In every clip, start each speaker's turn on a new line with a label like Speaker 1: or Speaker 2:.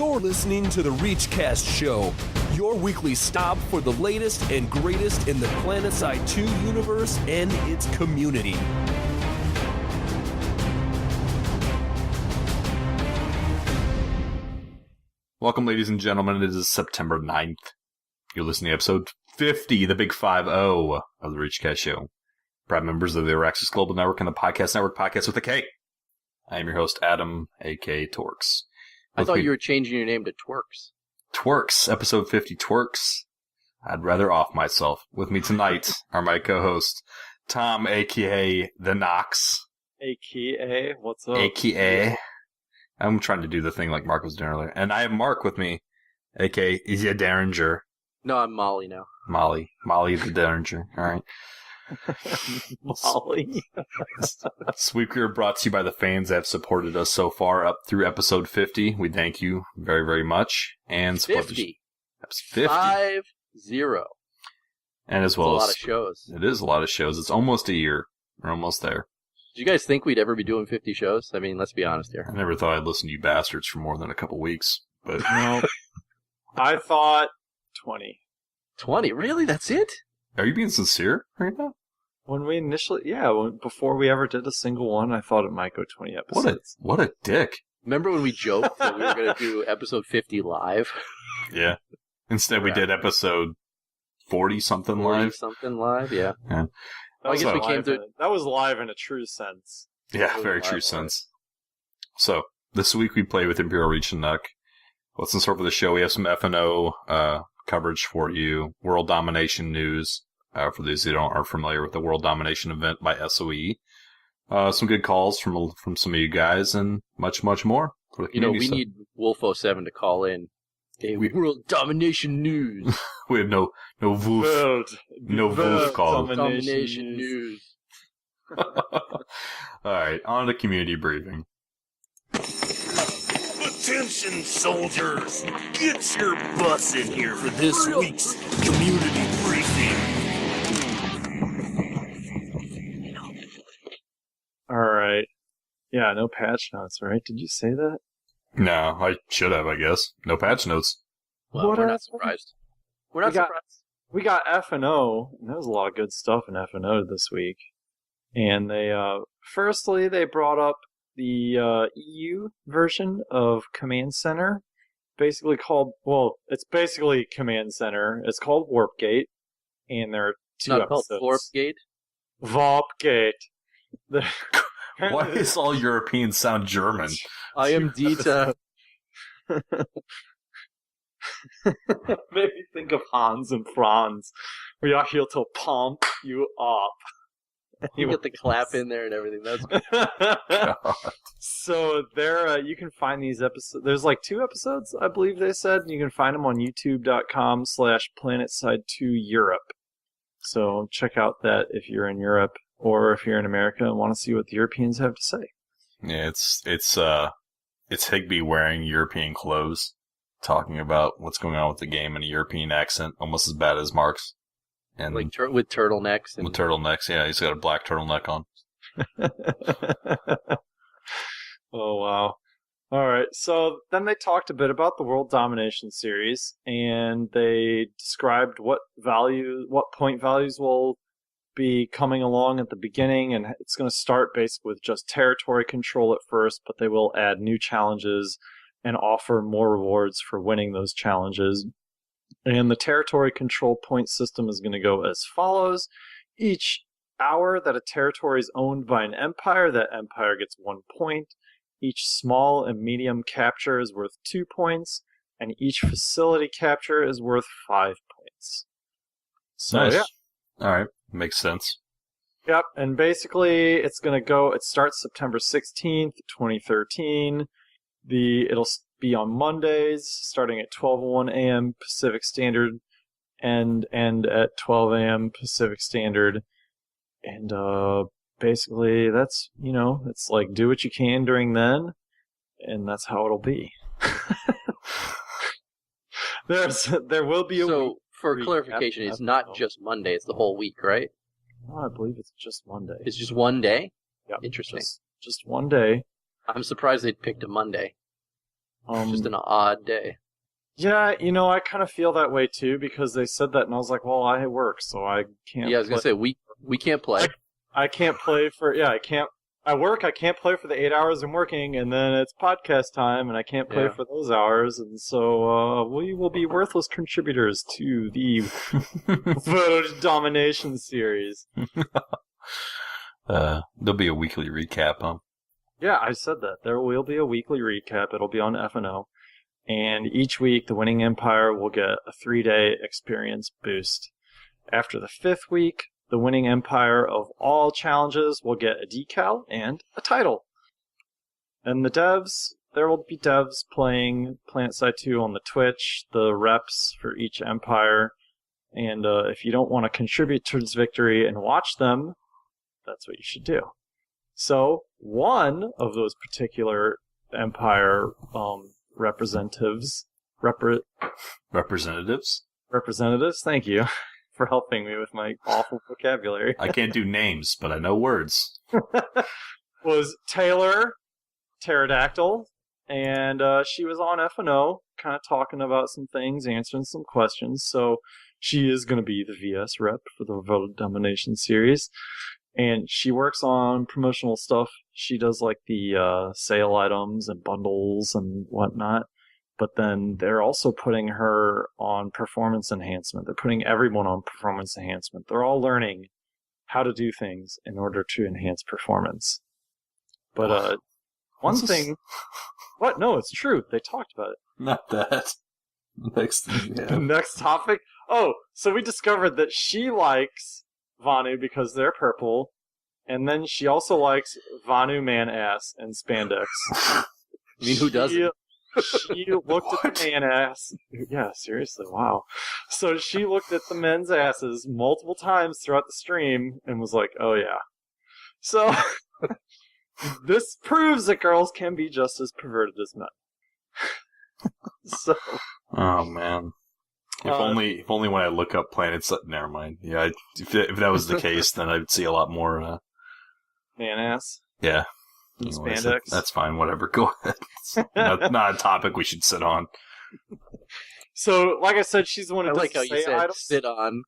Speaker 1: You're listening to the ReachCast show, your weekly stop for the latest and greatest in the Planetside 2 universe and its community.
Speaker 2: Welcome, ladies and gentlemen. It is September 9th. You're listening to episode 50, the big 50 of the ReachCast show. Proud members of the Araxis Global Network and the Podcast Network, Podcast with a K. I am your host, Adam, a.k.a. Torkz.
Speaker 3: I thought you were changing your name to Torkz.
Speaker 2: Torkz, episode 50, Torkz. I'd rather off myself. With me tonight are my co-host, Tom, a.k.a. the Noxx.
Speaker 4: A.k.a. What's up?
Speaker 2: A.k.a. I'm trying to do the thing like Mark was doing earlier. And I have Mark with me, a.k.a. is he Deringer?
Speaker 3: No, I'm Molly now.
Speaker 2: Molly the Deringer. All right.
Speaker 4: Molly.
Speaker 2: This week we are brought to you by the fans that have supported us so far up through episode 50. We thank you very, very much. And
Speaker 3: 50.
Speaker 2: That's 50.
Speaker 3: 50.
Speaker 2: And as well
Speaker 3: That's a
Speaker 2: as
Speaker 3: lot of shows.
Speaker 2: It is a lot of shows. It's almost a year. We're almost there.
Speaker 3: Did you guys think we'd ever be doing 50 shows? I mean, let's be honest here.
Speaker 2: I never thought I'd listen to you bastards for more than a couple weeks. But
Speaker 4: No. I thought 20.
Speaker 3: 20? Really? That's it?
Speaker 2: Are you being sincere right now?
Speaker 4: When we initially, before we ever did a single one, I thought it might go 20 episodes.
Speaker 2: What a dick.
Speaker 3: Remember when we joked that we were going to do episode 50 live?
Speaker 2: Yeah. Instead we did episode 40-something live.
Speaker 3: 40-something live, yeah.
Speaker 4: That
Speaker 3: I guess we came to...
Speaker 4: That was live in a true sense.
Speaker 2: Yeah, very true sense. So, this week we play with Imperial Reach and Nuck. What's in store for the show? We have some F&O coverage for you. World Domination news. For those who aren't familiar with the World Domination event by SOE. Some good calls from some of you guys, and much, much more. For the
Speaker 3: we need Wolf07 to call in. Hey, World Domination news.
Speaker 2: We have no Wolf call.
Speaker 3: Domination news.
Speaker 2: Alright, on to community briefing.
Speaker 1: Attention, soldiers! Get your butts in here for this week's community briefing.
Speaker 4: Alright. Yeah, no patch notes, right? Did you say that?
Speaker 2: No, I should have, I guess. No patch notes.
Speaker 3: Well, we're not surprised. We're not surprised.
Speaker 4: We got F&O, and there was a lot of good stuff in F&O this week. And they, firstly, they brought up the EU version of Command Center, basically called, it's basically Command Center. It's called Warpgate, and there are two episodes.
Speaker 3: Not called Warpgate?
Speaker 4: Warpgate.
Speaker 2: Why does all Europeans sound German?
Speaker 3: I am Dita.
Speaker 4: Made me think of Hans and Franz. We are here to pump you up.
Speaker 3: You get the clap in there and everything. That's good.
Speaker 4: So there, you can find these episodes. There's like 2 episodes, I believe they said. You can find them on youtube.com/Planetside2Europe. So check out that if you're in Europe or if you're in America and want to see what the Europeans have to say.
Speaker 2: Yeah, it's Higby wearing European clothes, talking about what's going on with the game in a European accent, almost as bad as Mark's. And
Speaker 3: like with turtlenecks.
Speaker 2: With turtlenecks, yeah, he's got a black turtleneck on.
Speaker 4: Oh, wow. All right, so then they talked a bit about the World Domination Series, and they described what point values will be coming along at the beginning, and it's going to start basically with just territory control at first, but they will add new challenges and offer more rewards for winning those challenges. And the territory control point system is going to go as follows. Each hour that a territory is owned by an empire, that empire gets 1 point. Each small and medium capture is worth 2 points, and each facility capture is worth 5 points. So,
Speaker 2: nice.
Speaker 4: Yeah.
Speaker 2: All right. Makes sense.
Speaker 4: Yep, and basically it starts September 16th, 2013. It'll be on Mondays, starting at 12:01 a.m. Pacific Standard, and at 12 a.m. Pacific Standard. And basically that's, it's like do what you can during then, and that's how it'll be. There will be a week.
Speaker 3: For clarification, it's not just Monday, it's the whole week, right?
Speaker 4: No, I believe it's just Monday.
Speaker 3: It's just one day?
Speaker 4: Yeah.
Speaker 3: Interesting.
Speaker 4: Just one day.
Speaker 3: I'm surprised they'd picked a Monday. Just an odd day.
Speaker 4: Yeah, I kind of feel that way too because they said that, and I was like, well, I work, so I can't.
Speaker 3: Yeah, I was gonna say we can't play.
Speaker 4: I can't play for I can't. I work. I can't play for the 8 hours I'm working, and then it's podcast time, and I can't play for those hours, and so we will be worthless contributors to the Vorld Domination Series.
Speaker 2: There'll be a weekly recap, huh?
Speaker 4: Yeah, I said that. There will be a weekly recap. It'll be on FNO. And each week, the winning empire will get a 3-day experience boost. After the 5th week, the winning empire of all challenges will get a decal and a title. And the devs, there will be devs playing Planetside 2 on the Twitch, the reps for each empire. And if you don't want to contribute towards victory and watch them, that's what you should do. So, one of those particular empire representatives, thank you for helping me with my awful vocabulary.
Speaker 2: I can't do names, but I know words.
Speaker 4: Was Taylor Pterodactyl, and she was on FNO, kind of talking about some things, answering some questions, so she is going to be the VS rep for the Vorld Domination Series, and she works on promotional stuff. She does like the sale items and bundles and whatnot. But then they're also putting her on performance enhancement. They're putting everyone on performance enhancement. They're all learning how to do things in order to enhance performance. But one thing... What? No, it's true. They talked about it.
Speaker 2: Not that. Next thing, yeah.
Speaker 4: The next topic? Oh, so we discovered that she likes Vanu because they're purple, and then she also likes Vanu man-ass and spandex.
Speaker 3: I mean, who doesn't?
Speaker 4: She looked at the man ass. Yeah, seriously, wow. So she looked at the men's asses multiple times throughout the stream and was like, oh yeah. So, this proves that girls can be just as perverted as men. So.
Speaker 2: Oh, man. If only when I look up planets... Never mind. Yeah, if that was the case, then I'd see a lot more...
Speaker 4: man ass?
Speaker 2: Yeah.
Speaker 4: Anyways,
Speaker 2: spandex. That's fine, whatever. Go ahead. It's not a topic we should sit on.
Speaker 4: So, like I said, she's the one who
Speaker 3: like how you said items. Sit on.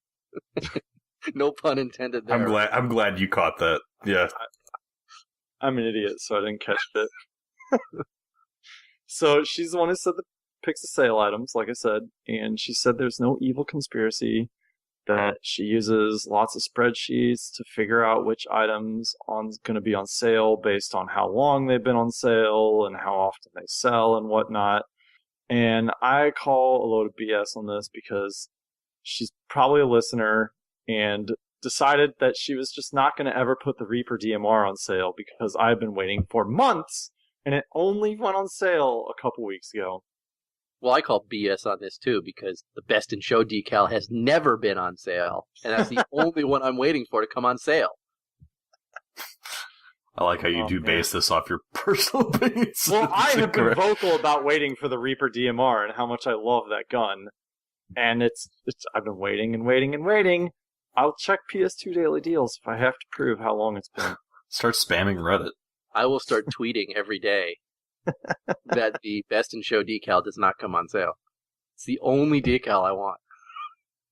Speaker 3: No pun intended there.
Speaker 2: I'm glad you caught that. Yeah.
Speaker 4: I'm an idiot, so I didn't catch it. So, she's the one who said picks the sale items, like I said, and she said there's no evil conspiracy, that she uses lots of spreadsheets to figure out which items are going to be on sale based on how long they've been on sale and how often they sell and whatnot. And I call a load of BS on this because she's probably a listener and decided that she was just not going to ever put the Reaper DMR on sale because I've been waiting for months and it only went on sale a couple weeks ago.
Speaker 3: Well, I call BS on this, too, because the Best in Show decal has never been on sale, and that's the only one I'm waiting for to come on sale.
Speaker 2: I like how you base this off your personal opinions.
Speaker 4: Well, I have been vocal about waiting for the Reaper DMR and how much I love that gun. And I've been waiting and waiting and waiting. I'll check PS2 daily deals if I have to prove how long it's been.
Speaker 2: Start spamming Reddit.
Speaker 3: I will start tweeting every day that the Best in Show decal does not come on sale. It's the only decal I want.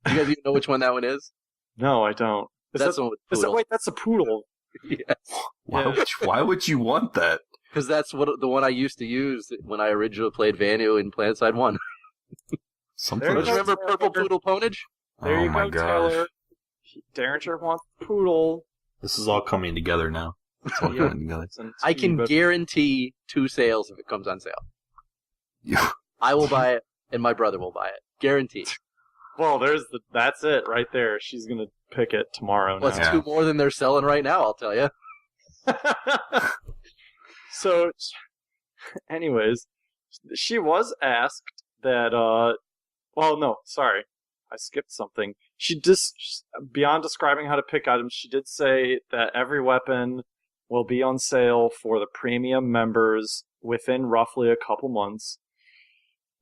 Speaker 3: Do you guys even know which one that one is?
Speaker 4: No, I don't.
Speaker 3: That's the one with poodle.
Speaker 4: Wait, that's a poodle.
Speaker 3: Yes.
Speaker 2: Why would you want that?
Speaker 3: Because that's the one I used to use when I originally played Vanu in Planetside 1.
Speaker 2: Something.
Speaker 3: Don't you remember Purple Poodle Ponage?
Speaker 4: There you
Speaker 2: my
Speaker 4: go,
Speaker 2: gosh.
Speaker 4: Taylor. Deringer wants poodle.
Speaker 2: This is all coming together now. It's all coming together.
Speaker 3: I can guarantee 2 sales if it comes on sale.
Speaker 2: Yeah.
Speaker 3: I will buy it, and my brother will buy it. Guaranteed.
Speaker 4: Well, that's it right there. She's going to pick it tomorrow now.
Speaker 3: Well, it's 2 more than they're selling right now, I'll tell you.
Speaker 4: So, anyways, she was asked that, well, no, sorry. I skipped something. She just, beyond describing how to pick items, she did say that every weapon will be on sale for the premium members within roughly a couple months.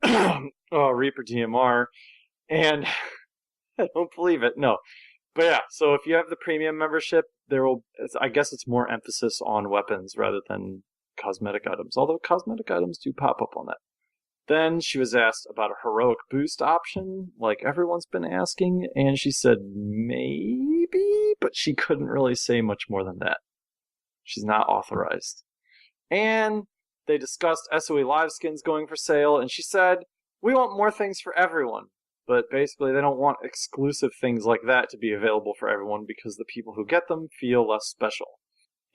Speaker 4: Reaper DMR. And I don't believe it, no. But yeah, so if you have the premium membership, I guess it's more emphasis on weapons rather than cosmetic items. Although cosmetic items do pop up on that. Then she was asked about a heroic boost option, like everyone's been asking, and she said maybe, but she couldn't really say much more than that. She's not authorized. And they discussed SOE Live skins going for sale, and she said, we want more things for everyone. But basically, they don't want exclusive things like that to be available for everyone because the people who get them feel less special.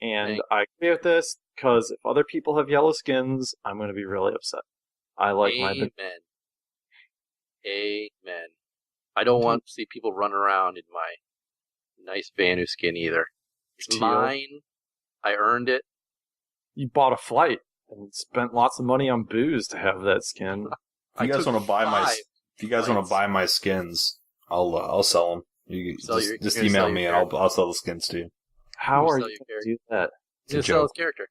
Speaker 4: And I agree with this, because if other people have yellow skins, I'm going to be really upset. I like
Speaker 3: Amen. Amen. I don't want to see people run around in my nice Vanu skin either. It's mine. I earned it.
Speaker 4: You bought a flight and spent lots of money on booze to have that skin.
Speaker 2: If you guys want to buy my skins, I'll sell them. You just email me and I'll sell the skins to you.
Speaker 4: How are you going to do that?
Speaker 3: You sell his character.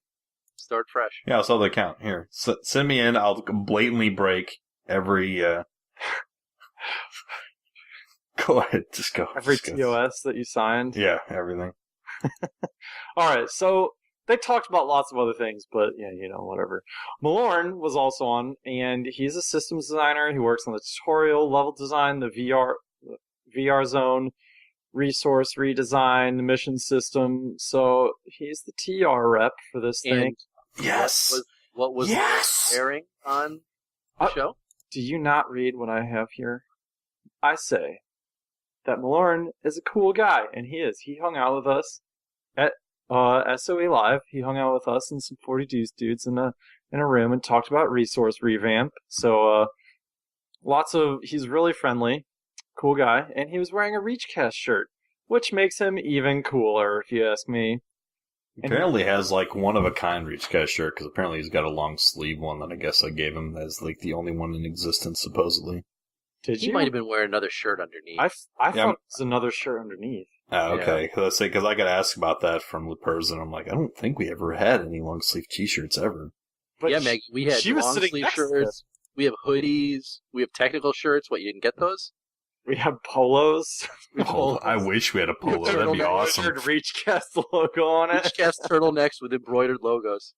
Speaker 3: Start fresh.
Speaker 2: Yeah, I'll sell the account. Here, send me in. I'll blatantly break every. Go ahead, just go.
Speaker 4: Every TOS that you signed?
Speaker 2: Yeah, everything.
Speaker 4: Alright, so they talked about lots of other things, but yeah, whatever. Malorn was also on, and he's a systems designer. He works on the tutorial, level design, the VR zone, resource redesign, the mission system. So he's the TR rep for this thing.
Speaker 2: Yes!
Speaker 3: What was airing on the show?
Speaker 4: Do you not read what I have here? I say that Malorn is a cool guy, and he is. He hung out with us at SOE Live. He hung out with us and some 40 dudes in a room and talked about resource revamp. So he's really friendly, cool guy, and he was wearing a ReachCast shirt, which makes him even cooler, if you ask me.
Speaker 2: He apparently has one of a kind ReachCast shirt, because apparently he's got a long sleeve one that I guess I gave him as the only one in existence, supposedly.
Speaker 3: He might have been wearing another shirt underneath.
Speaker 4: I thought it was another shirt underneath.
Speaker 2: Oh, okay. Yeah. Because I got asked about that from the person. I'm like, I don't think we ever had any long sleeve T-shirts ever.
Speaker 3: But yeah, Meg, we had long sleeve shirts. We have hoodies. We have technical shirts. What, you didn't get those?
Speaker 4: We have polos.
Speaker 2: I wish we had a polo. That'd be awesome.
Speaker 4: ReachCast logo on it.
Speaker 3: ReachCast turtlenecks with embroidered logos.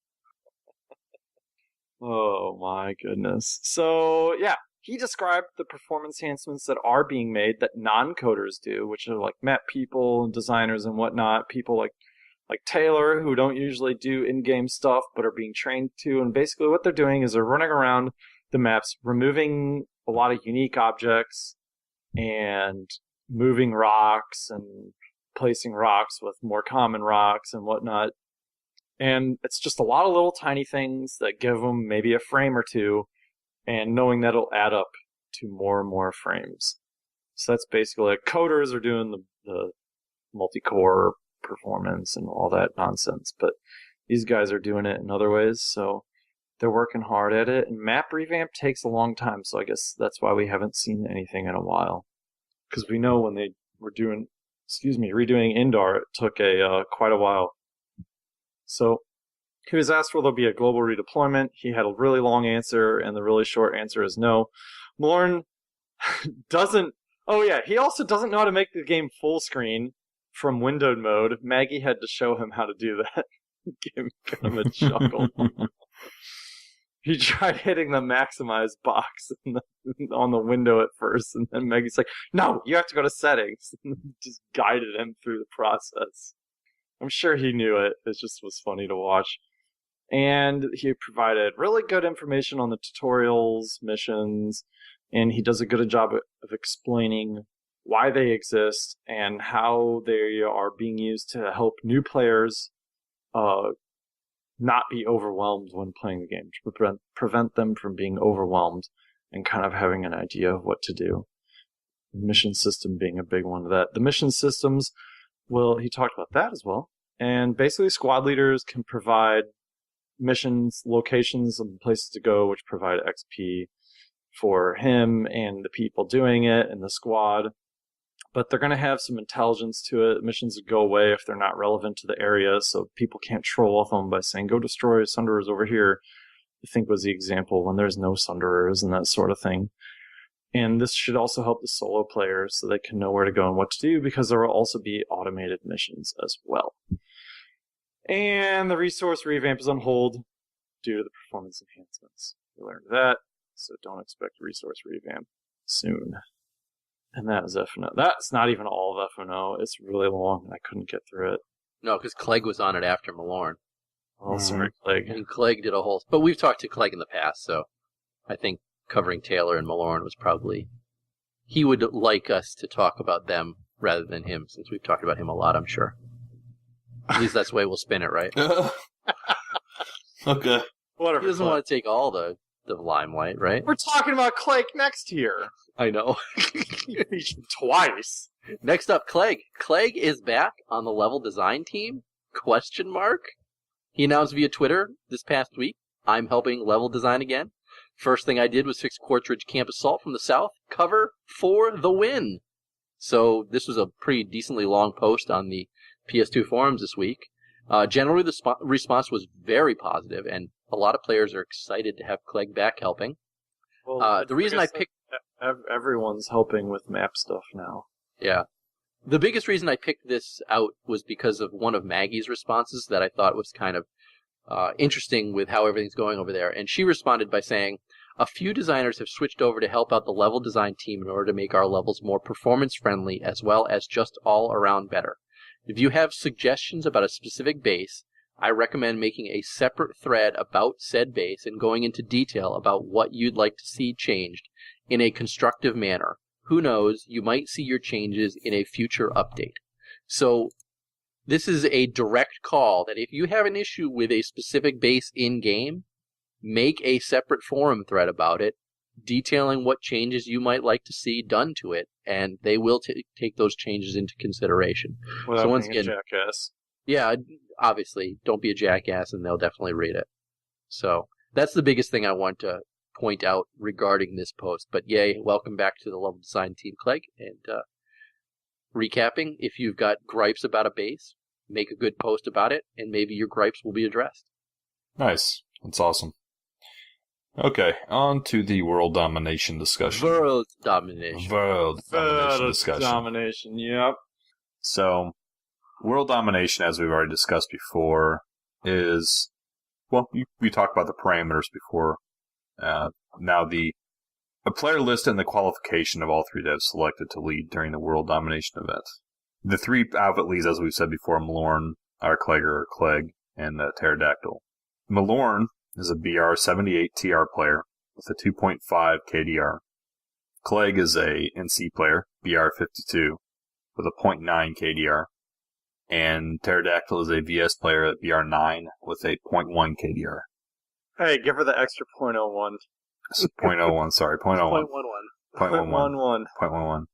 Speaker 4: Oh my goodness. So yeah, he described the performance enhancements that are being made that non-coders do, which are like map people and designers and whatnot. People like Taylor, who don't usually do in-game stuff but are being trained to. And basically what they're doing is they're running around the maps, removing a lot of unique objects and moving rocks and placing rocks with more common rocks and whatnot. And it's just a lot of little tiny things that give them maybe a frame or two, and knowing that it'll add up to more and more frames. So that's basically like coders are doing the multi-core performance and all that nonsense, but these guys are doing it in other ways, so they're working hard at it. And map revamp takes a long time, so I guess that's why we haven't seen anything in a while. Because we know when they were redoing Indar, it took quite a while. So he was asked will there be a global redeployment. He had a really long answer, and the really short answer is no. Malorn doesn't... Oh yeah, he also doesn't know how to make the game full screen from windowed mode. Maggie had to show him how to do that. Gave him a chuckle. He tried hitting the maximize box on the window at first, and then Maggie's like, no, you have to go to settings. And just guided him through the process. I'm sure he knew it. It just was funny to watch. And he provided really good information on the tutorials, missions, and he does a good job of explaining why they exist and how they are being used to help new players not be overwhelmed when playing the game, to prevent them from being overwhelmed and kind of having an idea of what to do. The mission system being a big one of that. The mission systems, well, he talked about that as well. And basically squad leaders can provide missions, locations, and places to go, which provide XP for him and the people doing it and the squad. But they're going to have some intelligence to it. Missions go away if they're not relevant to the area, so people can't troll off them by saying, go destroy Sunderers over here, I think was the example, when there's no Sunderers and that sort of thing. And this should also help the solo players so they can know where to go and what to do, because there will also be automated missions as well. And the resource revamp is on hold due to the performance enhancements. We learned that. so don't expect resource revamp soon. And that is FNO. That's not even all of FNO. It's really long, and I couldn't get through it.
Speaker 3: No, because Clegg was on it after Malorn.
Speaker 4: Oh, sorry, Clegg.
Speaker 3: And Clegg did a whole... But we've talked to Clegg in the past, so I think covering Taylor and Malorn was probably... He would like us to talk about them rather than him, since we've talked about him a lot, I'm sure. At least that's the way we'll spin it, right?
Speaker 2: Okay.
Speaker 4: Whatever.
Speaker 3: He doesn't want to take all the limelight, right?
Speaker 4: We're talking about Clegg next year.
Speaker 3: I know.
Speaker 4: Twice.
Speaker 3: Next up, Clegg. Clegg is back on the level design team? ? He announced via Twitter this past week, I'm helping level design again. First thing I did was fix Quartz Ridge Camp Assault from the south. Cover for the win. So this was a pretty decently long post on the PS2 forums this week. Generally, the response was very positive, and a lot of players are excited to have Clegg back helping.
Speaker 4: Well,
Speaker 3: The reason I picked...
Speaker 4: Everyone's helping with map stuff now.
Speaker 3: Yeah. The biggest reason I picked this out was because of one of Maggie's responses that I thought was kind of interesting with how everything's going over there. And she responded by saying, a few designers have switched over to help out the level design team in order to make our levels more performance-friendly as well as just all around better. If you have suggestions about a specific base, I recommend making a separate thread about said base and going into detail about what you'd like to see changed in a constructive manner. Who knows, you might see your changes in a future update. So this is a direct call that if you have an issue with a specific base in-game, make a separate forum thread about it, detailing what changes you might like to see done to it, and they will take those changes into consideration.
Speaker 4: Without
Speaker 3: so once
Speaker 4: being
Speaker 3: again,
Speaker 4: a jackass.
Speaker 3: yeah, obviously, don't be a jackass, and they'll definitely read it. So that's the biggest thing I want to point out regarding this post. But yay, welcome back to the level design team, Clegg. And recapping, if you've got gripes about a base, make a good post about it, and maybe your gripes will be addressed.
Speaker 2: Nice. That's awesome. Okay, on to the world domination discussion.
Speaker 3: Vorld Domination.
Speaker 2: World domination discussion.
Speaker 4: Domination, yep.
Speaker 2: So, world domination, as we've already discussed before, is... Well, we talked about the parameters before. Now, a player list and the qualification of all three devs selected to lead during the world domination event. The three outfit leads, as we've said before, Malorn, Clegg, and Pterodactyl. Malorn is a BR78 TR player with a 2.5 KDR. Clegg is a NC player, BR52, with a 0.9 KDR. And Pterodactyl is a VS player at BR9 with a 0.1 KDR.
Speaker 4: Hey, give her the extra .01.
Speaker 2: 0.01, sorry, 0.01.
Speaker 3: 0.11.
Speaker 2: 0.11.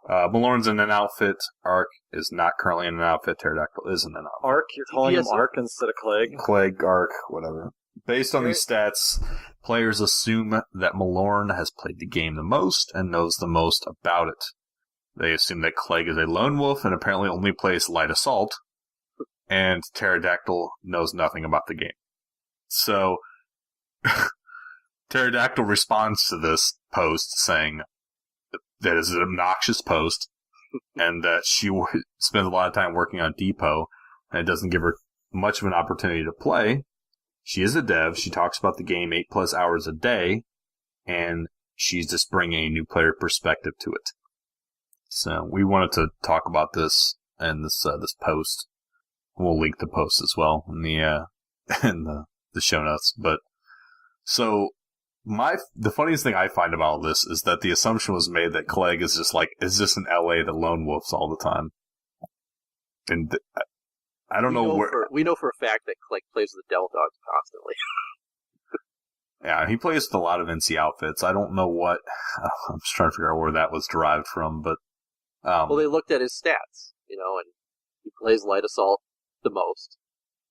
Speaker 2: Malorn's in an outfit. Arc is not currently in an outfit. Pterodactyl is in an outfit.
Speaker 4: Arc? You're calling him Arc instead of Clegg?
Speaker 2: Clegg, Arc, whatever. Based on these stats, players assume that Malorn has played the game the most and knows the most about it. They assume that Clegg is a lone wolf and apparently only plays light assault, and Pterodactyl knows nothing about the game. So, Pterodactyl responds to this post saying that it's an obnoxious post and that she spends a lot of time working on Depot and it doesn't give her much of an opportunity to play. She is a dev. She talks about the game 8+ hours a day, and she's just bringing a new player perspective to it. So we wanted to talk about this and this post. We'll link the post as well in the show notes. But so the funniest thing I find about this is that the assumption was made that Clegg is just in LA the lone wolves all the time, and I don't know where.
Speaker 3: We know for a fact that Clegg plays with the Devil Dogs constantly.
Speaker 2: Yeah, he plays with a lot of NC outfits. I don't know what. I'm just trying to figure out where that was derived from, but.
Speaker 3: Well, they looked at his stats, and he plays light assault the most,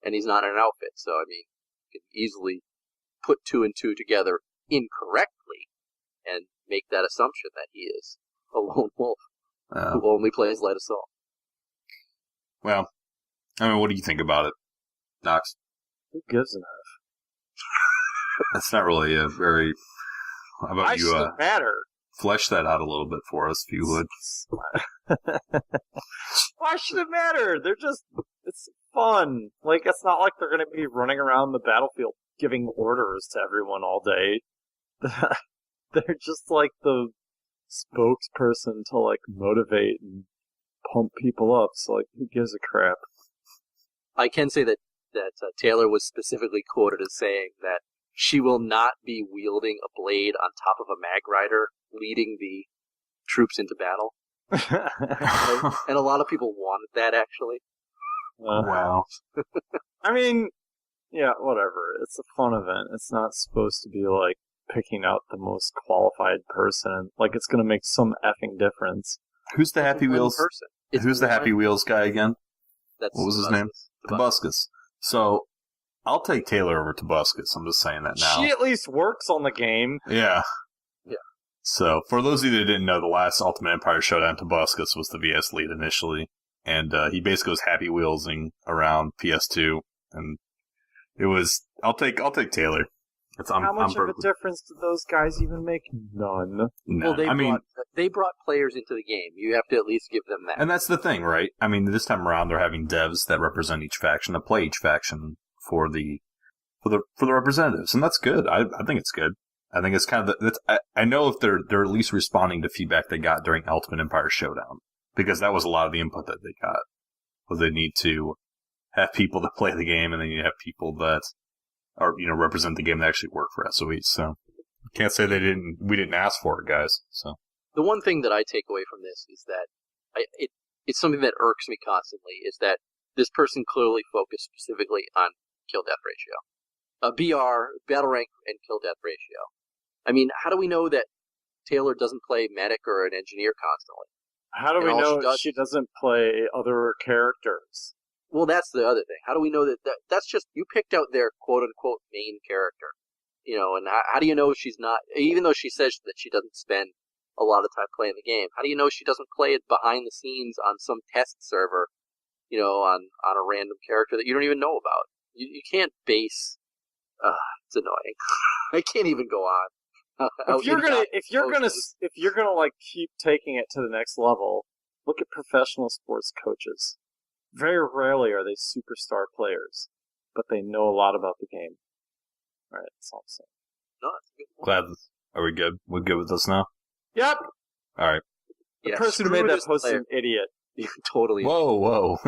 Speaker 3: and he's not in an outfit. So, I mean, you can easily put 2 and 2 together incorrectly and make that assumption that he is a lone wolf who only plays light assault.
Speaker 2: Well, I mean, what do you think about it, Noxx?
Speaker 4: Who gives an F?
Speaker 2: That's not really a very... How about you
Speaker 4: matter?
Speaker 2: Flesh that out a little bit for us, if you would.
Speaker 4: Why should it matter? It's fun. Like, it's not like they're going to be running around the battlefield giving orders to everyone all day. They're just like the spokesperson to like motivate and pump people up. So like, who gives a crap?
Speaker 3: I can say that Taylor was specifically quoted as saying that she will not be wielding a blade on top of a mag rider leading the troops into battle. And a lot of people wanted that, actually.
Speaker 2: Wow.
Speaker 4: I mean, yeah, whatever. It's a fun event. It's not supposed to be like picking out the most qualified person. Like, it's going to make some effing difference.
Speaker 2: Who's the Happy Wheels? Who's the Happy Wheels guy again? What was his name? Tobuscus. So, I'll take Taylor over Tobuscus. I'm just saying that now.
Speaker 4: She at least works on the game.
Speaker 2: Yeah.
Speaker 3: Yeah.
Speaker 2: So, for those of you that didn't know, the last Ultimate Empire Showdown, Tobuscus was the VS lead initially. And he basically was Happy Wheelsing around PS2. And it was... I'll take Taylor.
Speaker 4: How much of a difference did those guys even make? None.
Speaker 3: Well, they brought players into the game. You have to at least give them that.
Speaker 2: And that's the thing, right? I mean, this time around, they're having devs that represent each faction, that play each faction for the representatives, and that's good. I think it's good. I think it's kind of I know if they're at least responding to feedback they got during Ultimate Empire Showdown, because that was a lot of the input that they got. Was they need to have people that play the game, and then you have people that are, represent the game that actually work for SOE. So can't say we didn't ask for it, guys. So
Speaker 3: the one thing that I take away from this is that it's something that irks me constantly, is that this person clearly focused specifically on kill-death ratio. BR, battle rank, and kill-death ratio. I mean, how do we know that Taylor doesn't play medic or an engineer constantly?
Speaker 4: How do we know she doesn't play other characters?
Speaker 3: Well, that's the other thing. How do we know that's just, you picked out their quote-unquote main character, and how do you know she's not, even though she says that she doesn't spend a lot of time playing the game, how do you know she doesn't play it behind the scenes on some test server, on a random character that you don't even know about? You can't base, it's annoying. I can't even go on.
Speaker 4: If you're gonna like keep taking it to the next level, look at professional sports coaches. Very rarely are they superstar players, but they know a lot about the game. All right, that's all I'm saying.
Speaker 3: No, that's a good point.
Speaker 2: glad. Are we good? We're good with this now?
Speaker 4: Yep.
Speaker 2: All right.
Speaker 4: The person who made that post is an idiot.
Speaker 3: Totally.
Speaker 2: Whoa.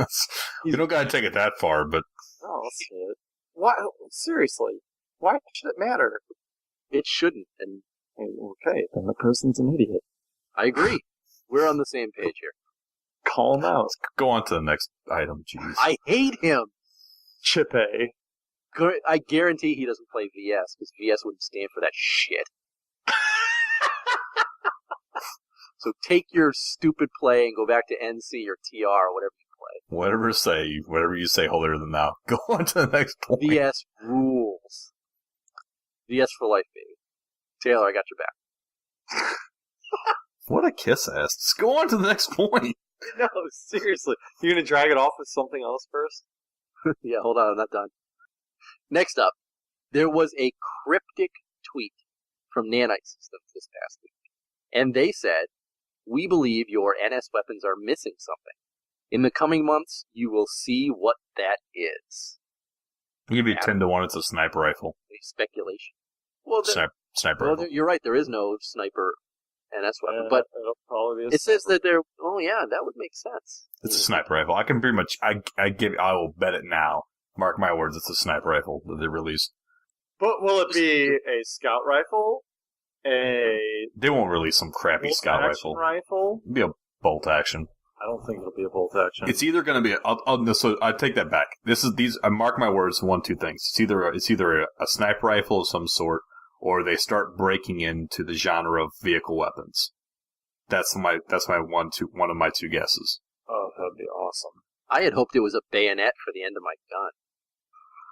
Speaker 2: You don't gotta take it that far, but...
Speaker 4: Oh, let's see it. Why? Seriously. Why should it matter?
Speaker 3: It shouldn't. And
Speaker 4: okay, then the person's an idiot.
Speaker 3: I agree. We're on the same page here.
Speaker 4: Call him out.
Speaker 2: Let's go on to the next item, jeez.
Speaker 3: I hate him.
Speaker 4: Chip A.
Speaker 3: I guarantee he doesn't play VS, because VS wouldn't stand for that shit. So take your stupid play and go back to NC or TR or whatever you play.
Speaker 2: Whatever you say holier than thou. Go on to the next point.
Speaker 3: VS rules. VS for life, baby. Taylor, I got your back.
Speaker 2: What a kiss ass. Just go on to the next point.
Speaker 4: No, seriously. You're going to drag it off with something else first?
Speaker 3: Yeah, hold on, I'm not done. Next up, there was a cryptic tweet from Nanite Systems this past week. And they said, "We believe your NS weapons are missing something. In the coming months, you will see what that is."
Speaker 2: I'll give you 10 to 1, it's a sniper rifle.
Speaker 3: Any speculation? Well,
Speaker 2: Sniper rifle.
Speaker 3: you're right, there is no sniper NS weapon, but
Speaker 4: it'll probably be
Speaker 3: it says that they're, oh yeah, that would make sense.
Speaker 2: It's a sniper rifle. I can pretty much, I will bet it now. Mark my words, it's a sniper rifle that they released.
Speaker 4: But will it be a scout rifle?
Speaker 2: They won't release some crappy scout rifle. It'll be a bolt action.
Speaker 4: I don't think it'll be a bolt action.
Speaker 2: It's either going to be so I take that back. I mark my words, 1-2 things. It's either a sniper rifle of some sort, or they start breaking into the genre of vehicle weapons. That's one of my two guesses.
Speaker 4: Oh, that'd be awesome.
Speaker 3: I had hoped it was a bayonet for the end of my gun.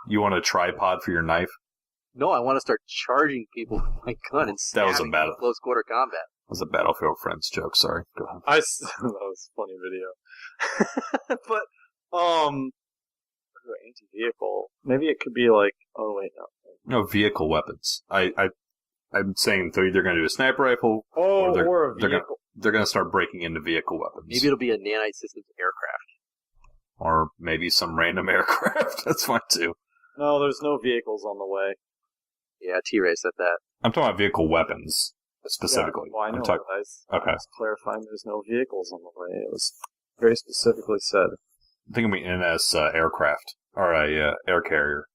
Speaker 2: You want a tripod for your knife?
Speaker 3: No, I want to start charging people with my gun and stabbing them in close quarter combat.
Speaker 2: That was a Battlefield Friends joke, sorry. Go ahead.
Speaker 4: That was a funny video. But, anti-vehicle. Maybe it could be like, oh wait, no.
Speaker 2: No, vehicle weapons. I'm saying they're either going to do a sniper rifle,
Speaker 4: or a vehicle.
Speaker 2: They're going to start breaking into vehicle weapons.
Speaker 3: Maybe it'll be a Nanite Systems aircraft.
Speaker 2: Or maybe some random aircraft. That's fine too.
Speaker 4: No, there's no vehicles on the way.
Speaker 3: Yeah, T-Ray said that.
Speaker 2: I'm talking about vehicle weapons. specifically.
Speaker 4: Yeah, well, I know.
Speaker 2: I'm talking.
Speaker 4: I
Speaker 2: Okay.
Speaker 4: was clarifying there's no vehicles on the way. It was very specifically said.
Speaker 2: I think it'll be NS aircraft or a air carrier.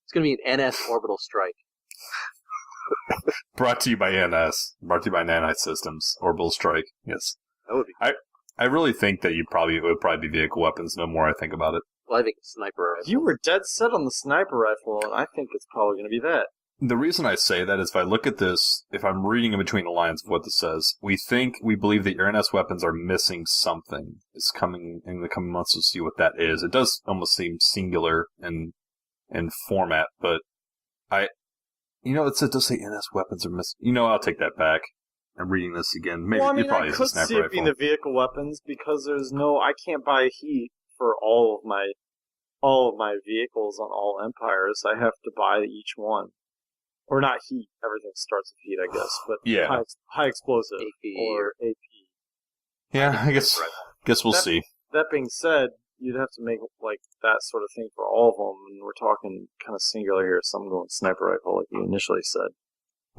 Speaker 3: It's going to be an NS orbital strike.
Speaker 2: Brought to you by NS. Brought to you by Nanite Systems. Orbital strike. Yes.
Speaker 3: That would be.
Speaker 2: I really think that it would probably be vehicle weapons. No more I think about it.
Speaker 3: Well, I think it's sniper rifle.
Speaker 4: You were dead set on the sniper rifle, and I think it's probably going to be that.
Speaker 2: The reason I say that is if I look at this, if I'm reading in between the lines of what this says, we believe that your NS weapons are missing something. It's coming in the coming months to see what that is. It does almost seem singular in format, but it does say NS weapons are missing. I'll take that back. I'm reading this again. Maybe
Speaker 4: well, I mean,
Speaker 2: it probably
Speaker 4: I
Speaker 2: is a
Speaker 4: could
Speaker 2: sniper
Speaker 4: see it
Speaker 2: rifle.
Speaker 4: being the vehicle weapons because I can't buy heat for all of my vehicles on all empires. I have to buy each one. Or not heat. Everything starts with heat, I guess. But
Speaker 2: Yeah.
Speaker 4: high explosive
Speaker 3: AP.
Speaker 4: or AP.
Speaker 2: Yeah, I guess we'll see.
Speaker 4: That being said, you'd have to make like that sort of thing for all of them, and we're talking kind of singular here. Some going sniper rifle, like you initially said.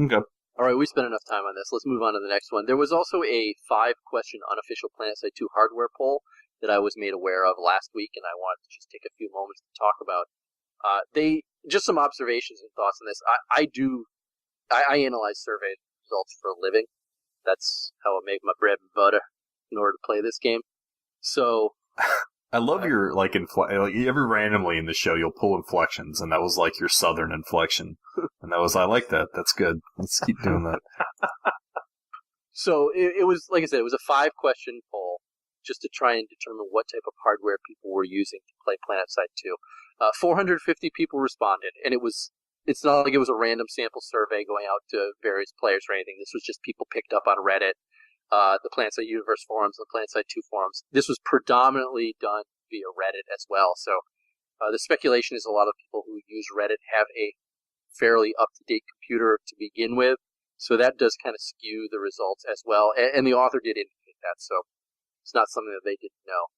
Speaker 2: Okay.
Speaker 3: All right, we spent enough time on this. Let's move on to the next one. There was also a 5-question unofficial Planetside 2 hardware poll that I was made aware of last week, and I wanted to just take a few moments to talk about. Just some observations and thoughts on this. I analyze survey results for a living. That's how I make my bread and butter in order to play this game. So
Speaker 2: I love your every randomly in the show you'll pull inflections, and that was like your southern inflection, and I like that. That's good. Let's keep doing that.
Speaker 3: So it was, like I said, it was a 5-question poll just to try and determine what type of hardware people were using to play Planetside 2. 450 people responded, and it's not like it was a random sample survey going out to various players or anything. This was just people picked up on Reddit, the Planetside Universe forums, the Planetside 2 forums. This was predominantly done via Reddit as well. So the speculation is a lot of people who use Reddit have a fairly up-to-date computer to begin with. So that does kind of skew the results as well. And the author did indicate that, so it's not something that they didn't know.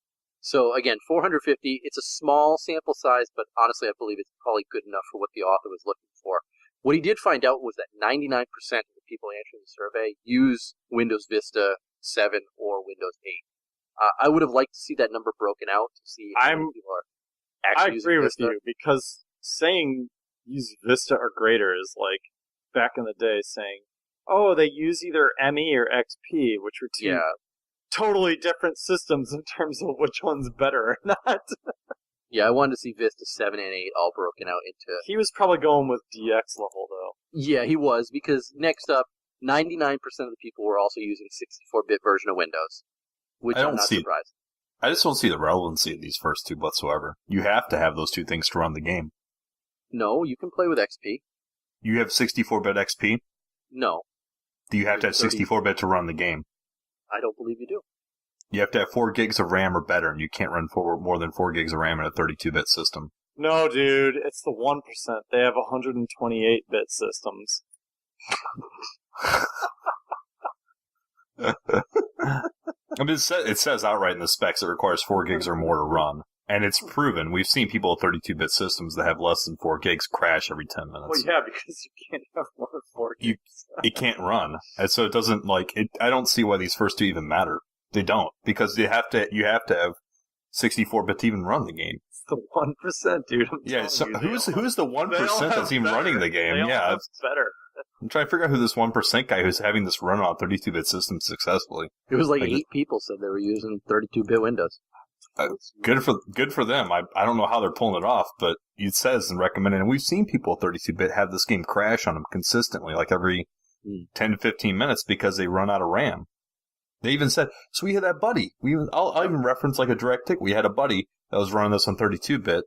Speaker 3: So again, 450, it's a small sample size, but honestly I believe it's probably good enough for what the author was looking for. What he did find out was that 99% of the people answering the survey use Windows Vista 7 or Windows 8. I would have liked to see that number broken out to see how many people are actually using Vista.
Speaker 4: I agree with you, because saying use Vista or greater is like back in the day saying, oh, they use either ME or XP, which were two totally different systems in terms of which one's better or not.
Speaker 3: Yeah, I wanted to see Vista 7 and 8 all broken out into...
Speaker 4: He was probably going with DX level, though.
Speaker 3: Yeah, he was, because next up, 99% of the people were also using 64-bit version of Windows, which I'm not surprised.
Speaker 2: I just don't see the relevancy of these first two whatsoever. You have to have those two things to run the game.
Speaker 3: No, you can play with XP.
Speaker 2: You have 64-bit XP?
Speaker 3: No.
Speaker 2: Do you have to have 64-bit to run the game?
Speaker 3: I don't believe you do.
Speaker 2: You have to have 4 gigs of RAM or better, and you can't run more than 4 gigs of RAM in a 32-bit system.
Speaker 4: No, dude, it's the 1%. They have 128-bit systems.
Speaker 2: I mean, it says outright in the specs it requires 4 gigs or more to run. And it's proven. We've seen people with 32-bit systems that have less than 4 gigs crash every 10 minutes.
Speaker 4: Well, yeah, because you can't have more than 4 gigs.
Speaker 2: It can't run. And so it doesn't, I don't see why these first two even matter. They don't. Because you have to have 64-bit to even run the game.
Speaker 4: It's the 1%, dude.
Speaker 2: Who's the 1% that's even running the game?
Speaker 4: It's better.
Speaker 2: I'm trying to figure out who this 1% guy who's having this run on 32-bit systems successfully.
Speaker 3: It was like 8 people said they were using 32-bit Windows.
Speaker 2: Good for them. I don't know how they're pulling it off, but it says and recommended, and we've seen people with 32-bit have this game crash on them consistently, like every 10 to 15 minutes because they run out of RAM. They even said, so we had that buddy. I'll even reference like a direct tick. We had a buddy that was running this on 32-bit.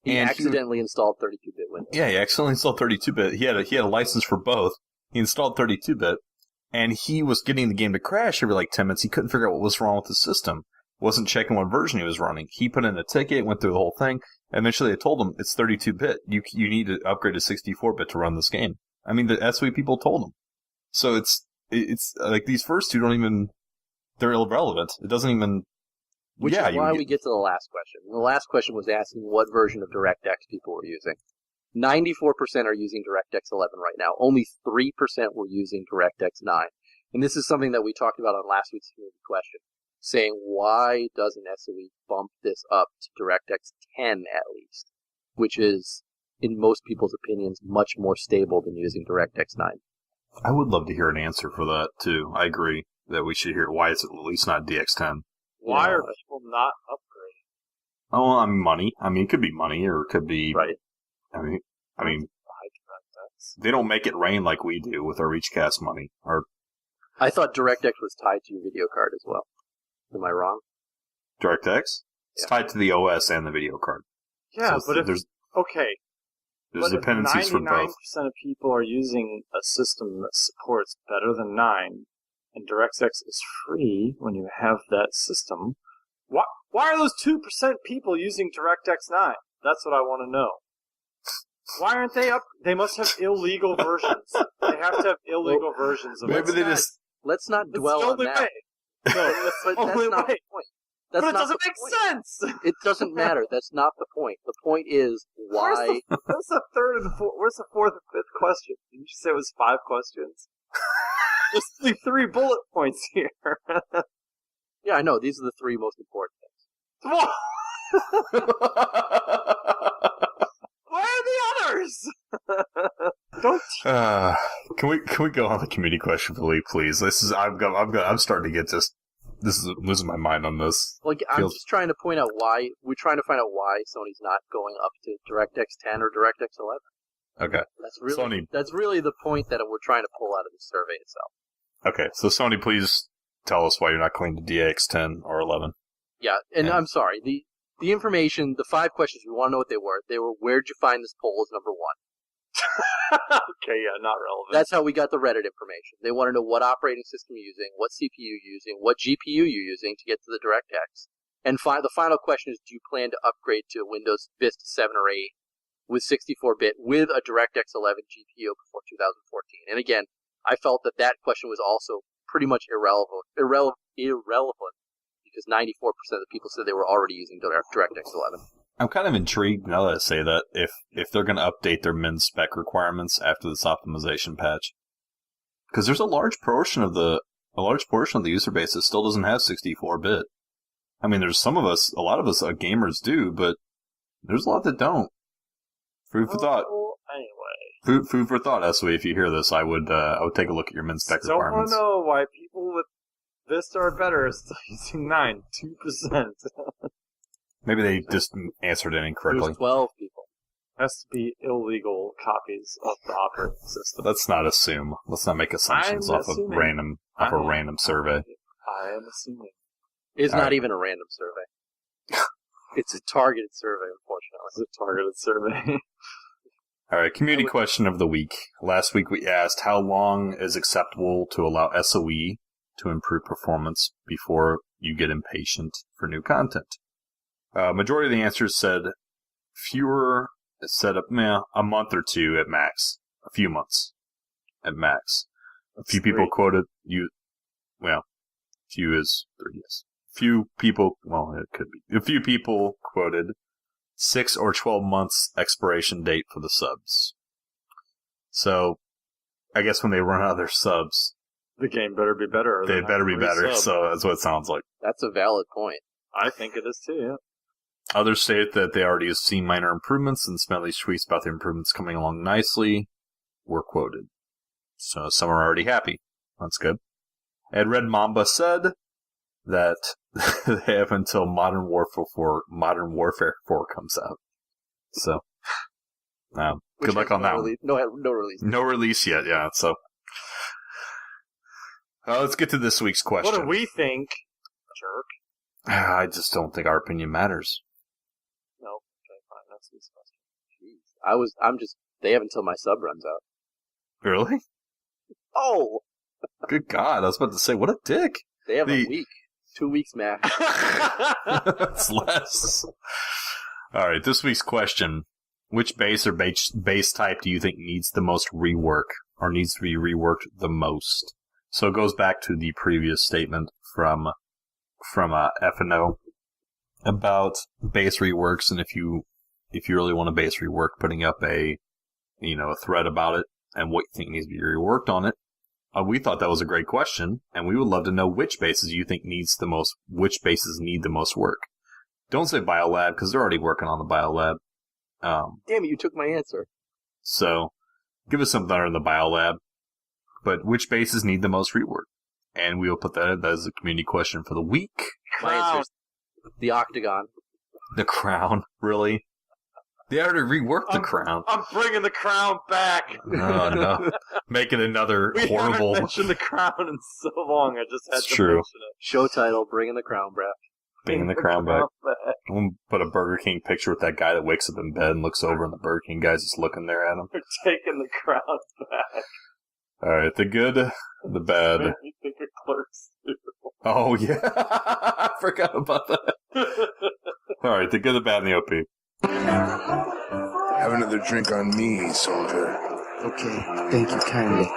Speaker 3: He accidentally installed 32-bit Windows.
Speaker 2: Yeah, he accidentally installed 32-bit. He had a license for both. He installed 32-bit, and he was getting the game to crash every 10 minutes. He couldn't figure out what was wrong with the system. Wasn't checking what version he was running. He put in a ticket, went through the whole thing. Eventually, they told him it's 32-bit. You need to upgrade to 64-bit to run this game. I mean, that's what people told him. So it's like these first two don't even. They're irrelevant. It doesn't even.
Speaker 3: Which is why we get to the last question. The last question was asking what version of DirectX people were using. 94% are using DirectX 11 right now. Only 3% were using DirectX 9. And this is something that we talked about on last week's community question, saying why doesn't SOE bump this up to DirectX 10 at least, which is, in most people's opinions, much more stable than using DirectX 9.
Speaker 2: I would love to hear an answer for that, too. I agree that we should hear why it's at least not DX10.
Speaker 4: Why are people not upgrading?
Speaker 2: Oh, I mean, money. I mean, it could be money, or it could be...
Speaker 3: Right.
Speaker 2: I mean, they don't make it rain like we do with our ReachCast money.
Speaker 3: I thought DirectX was tied to your video card as well. Am I wrong?
Speaker 2: DirectX? It's tied to the OS and the video card.
Speaker 4: Yeah,
Speaker 2: so
Speaker 4: but if...
Speaker 2: there's dependencies for both.
Speaker 4: 99% of people are using a system that supports better than 9, and DirectX is free when you have that system, why are those 2% people using DirectX 9? That's what I want to know. Why aren't they up? They must have illegal versions. They have to have illegal versions of it.
Speaker 2: Maybe they just...
Speaker 3: Let's not dwell on that.
Speaker 4: Way. No,
Speaker 3: but that's not the point. That's
Speaker 4: but it
Speaker 3: not
Speaker 4: doesn't make sense.
Speaker 3: It doesn't matter. That's not the point. The point is why.
Speaker 4: Where's the third and fourth? Where's the fourth and fifth question? Did you say it was 5 questions? There's only 3 bullet points here.
Speaker 3: Yeah, I know. These are the 3 most important things.
Speaker 4: Where are the others? Don't.
Speaker 2: Can we go on the community question for the week, please? I'm starting to get just. This is losing my mind on this.
Speaker 3: Like, I'm just trying to point out why we're trying to find out why Sony's not going up to DirectX 10 or DirectX 11.
Speaker 2: Okay.
Speaker 3: That's really the point that we're trying to pull out of the survey itself.
Speaker 2: Okay, so Sony, please tell us why you're not going to DX 10 or 11.
Speaker 3: Yeah, and I'm sorry. The information, the 5 questions, we want to know what they were. They were, where'd you find this poll is number 1.
Speaker 4: Okay, yeah, not relevant.
Speaker 3: That's how we got the Reddit information. They want to know what operating system you're using, what CPU you're using, what GPU you're using to get to the DirectX. And the final question is, do you plan to upgrade to Windows Vista 7 or 8 with 64-bit with a DirectX 11 GPU before 2014? And again, I felt that question was also pretty much irrelevant because 94% of the people said they were already using DirectX 11.
Speaker 2: I'm kind of intrigued now that I say that if they're going to update their min spec requirements after this optimization patch, because there's a large portion of the user base that still doesn't have 64-bit. I mean, there's a lot of us gamers do, but there's a lot that don't. Food for thought.
Speaker 4: Anyway,
Speaker 2: food for thought, SOE. If you hear this, I would take a look at your min spec requirements.
Speaker 4: Don't want to know why people with Vista or better are still using 9, 2%.
Speaker 2: Maybe they just answered it incorrectly.
Speaker 3: There's 12 people.
Speaker 4: Has to be illegal copies of the operating system.
Speaker 2: Let's not assume. Let's not make assumptions off a random survey.
Speaker 4: I am assuming.
Speaker 3: It's not even a random survey. It's a targeted survey, unfortunately.
Speaker 4: It's a targeted survey.
Speaker 2: All right, community question of the week. Last week we asked how long is acceptable to allow SOE to improve performance before you get impatient for new content. Majority of the answers said a month or 2 at max. A few months at max. A few people quoted few is 3 years. Few people quoted 6 or 12 months expiration date for the subs. So, I guess when they run out of their subs,
Speaker 4: the game better be better.
Speaker 2: They better be better, so that's what it sounds like.
Speaker 3: That's a valid point.
Speaker 4: I think it is too, yeah.
Speaker 2: Others state that they already have seen minor improvements and spent at least tweets about the improvements coming along nicely were quoted. So some are already happy. That's good. And Red Mamba said that they have until Modern Warfare 4 comes out. So, good luck on that one.
Speaker 3: No release.
Speaker 2: No release yet, yeah. So, let's get to this week's question.
Speaker 4: What do we think, jerk?
Speaker 2: I just don't think our opinion matters.
Speaker 4: No, okay, fine. That's his question.
Speaker 3: Jeez. They have until my sub runs out.
Speaker 2: Really?
Speaker 3: Oh!
Speaker 2: Good God, I was about to say, what a dick.
Speaker 3: They have a week. 2 weeks max.
Speaker 2: It's less. Alright, this week's question. Which base or base type do you think needs the most rework, or needs to be reworked the most? So it goes back to the previous statement from F&O about base reworks, and if you really want a base rework, putting up a thread about it and what you think needs to be reworked on it. we thought that was a great question, and we would love to know which bases you think which bases need the most work. Don't say Biolab, because they're already working on the Biolab.
Speaker 3: Damn it, you took my answer.
Speaker 2: So, give us something under the Biolab. But which bases need the most rework? And we will put that as a community question for the week.
Speaker 3: My answer is the Octagon.
Speaker 2: The Crown, really? They already reworked the Crown.
Speaker 4: I'm bringing the Crown back.
Speaker 2: Oh, no. Make it another horrible...
Speaker 4: We haven't mentioned the Crown in so long. I just had to mention it.
Speaker 3: Show title, Bringing the Crown back.
Speaker 2: Bringing the Crown back. We'll put a Burger King picture with that guy that wakes up in bed and looks over and the Burger King guy's just looking there at him.
Speaker 4: We're taking the Crown back.
Speaker 2: Alright, the good, the bad.
Speaker 4: Made me think of Clerks too.
Speaker 2: Oh, yeah. I forgot about that. Alright, the good, the bad, and the OP.
Speaker 5: Have another drink on me, soldier.
Speaker 6: Okay, thank you kindly.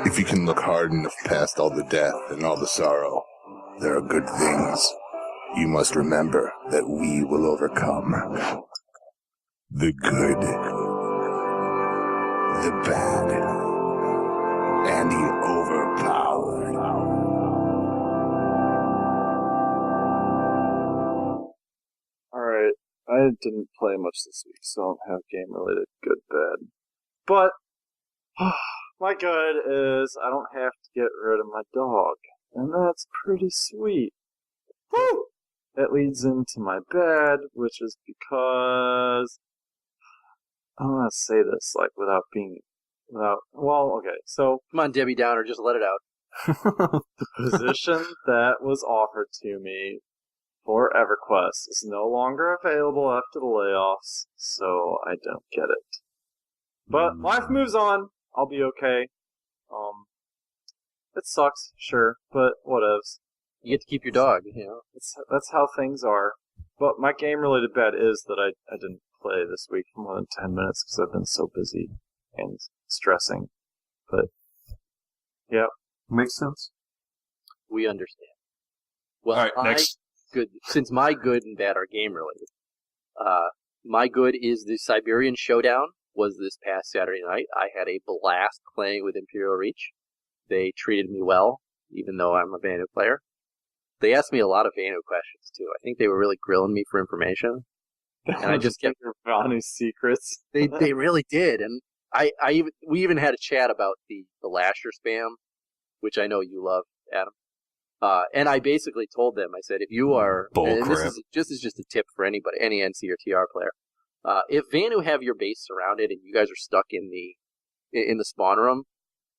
Speaker 5: If you can look hard enough past all the death and all the sorrow, there are good things. You must remember that we will overcome. The good, the bad, and the overpowered.
Speaker 4: Alright, I didn't play much this week, so I don't have game-related good, bad. But, my good is I don't have to get rid of my dog, and that's pretty sweet. Woo! That leads into my bad, which is because... I don't want to say this, so...
Speaker 3: Come on, Debbie Downer, just let it out.
Speaker 4: The position that was offered to me for EverQuest is no longer available after the layoffs, so I don't get it. But life moves on. I'll be okay. It sucks, sure, but whatevs.
Speaker 3: You get to keep your dog,
Speaker 4: That's how things are. But my game-related bad is that I didn't play this week for more than 10 minutes because I've been so busy and stressing. But, yeah.
Speaker 2: Makes sense.
Speaker 3: We understand. Well,
Speaker 2: all right, next.
Speaker 3: Since my good and bad are game-related, my good is the Siberian Showdown was this past Saturday night. I had a blast playing with Imperial Reach. They treated me well, even though I'm a Vanu player. They asked me a lot of Vanu questions, too. I think they were really grilling me for information. And I just kept...
Speaker 4: Vanu secrets.
Speaker 3: They really did. And we even had a chat about the Lasher spam, which I know you love, Adam. And I basically told them, I said, if you are... This is just a tip for anybody, any NC or TR player. If Vanu have your base surrounded and you guys are stuck in the spawn room,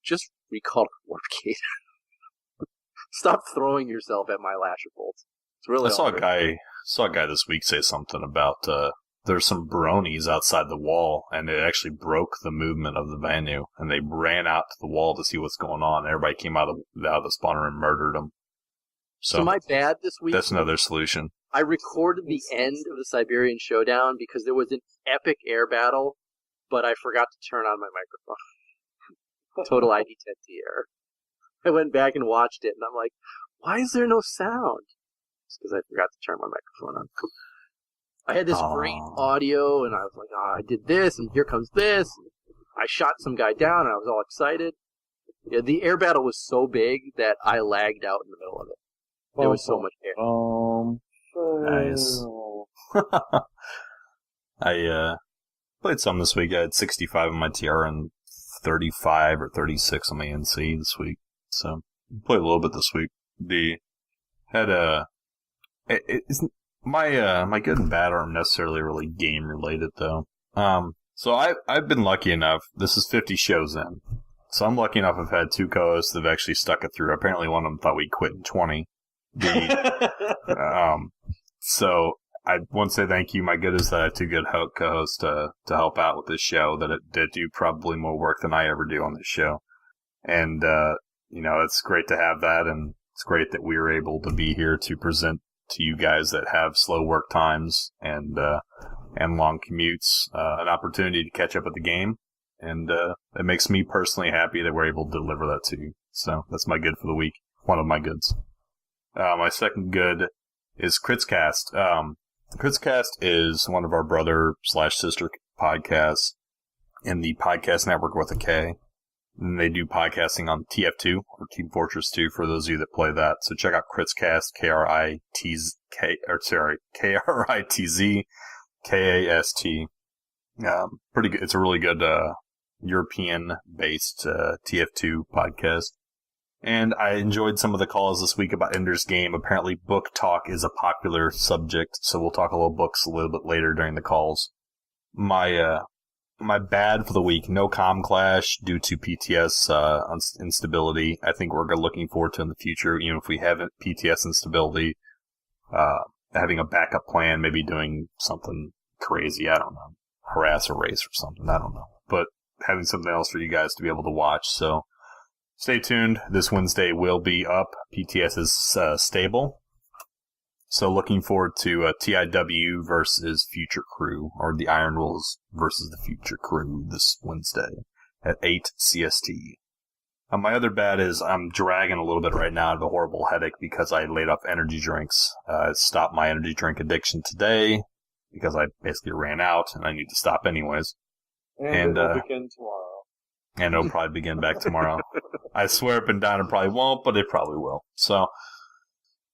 Speaker 3: just recall Warp Gate. Stop throwing yourself at my Lasher bolts. It's really.
Speaker 2: I saw a guy this week say something about there's some bronies outside the wall, and it actually broke the movement of the Vanu, and they ran out to the wall to see what's going on. Everybody came out of the spawn room and murdered them.
Speaker 3: So my bad this week.
Speaker 2: That's another solution.
Speaker 3: I recorded the end of the Siberian Showdown because there was an epic air battle, but I forgot to turn on my microphone. Total ID 10T error. I went back and watched it, and I'm like, why is there no sound? It's because I forgot to turn my microphone on. I had this great audio, and I was like, I did this, and here comes this. I shot some guy down, and I was all excited. Yeah, the air battle was so big that I lagged out in the middle of it. There was so much air.
Speaker 2: Nice. I played some this week. I had 65 on my TR and 35 or 36 on my NC this week. So, played a little bit this week. My good and bad aren't necessarily really game related though. So I've been lucky enough. This is 50 shows in. So I'm lucky enough I've had two co-hosts that have actually stuck it through. Apparently one of them thought we'd quit in 20. So I want to say thank you. My good is that I have two good co-hosts to help out with this show that do probably more work than I ever do on this show. And, it's great to have that, and it's great that we were able to be here to present to you guys that have slow work times and long commutes, an opportunity to catch up with the game. And it makes me personally happy that we're able to deliver that to you. So that's my good for the week. One of my goods. My second good is ReachCast. ReachCast is one of our brother/sister podcasts in the podcast network with a K. And they do podcasting on TF2 or Team Fortress 2 for those of you that play that. So check out KritzCast, KritzKast. Pretty good. It's a really good European-based TF2 podcast. And I enjoyed some of the calls this week about Ender's Game. Apparently, book talk is a popular subject, so we'll talk a little books a little bit later during the calls. My bad for the week, no comm clash due to PTS instability. I think we're looking forward to in the future, even if we have PTS instability, having a backup plan, maybe doing something crazy, I don't know, harass a race or something, I don't know. But having something else for you guys to be able to watch, so stay tuned. This Wednesday will be up. PTS is stable. So looking forward to TIW versus Future Crew, or the Iron Wolves versus the Future Crew this Wednesday at 8 CST. My other bad is I'm dragging a little bit right now. I have a horrible headache because I laid off energy drinks. I stopped my energy drink addiction today because I basically ran out and I need to stop anyways.
Speaker 4: And it will begin tomorrow.
Speaker 2: And it'll probably begin back tomorrow. I swear up and down it probably won't, but it probably will. So,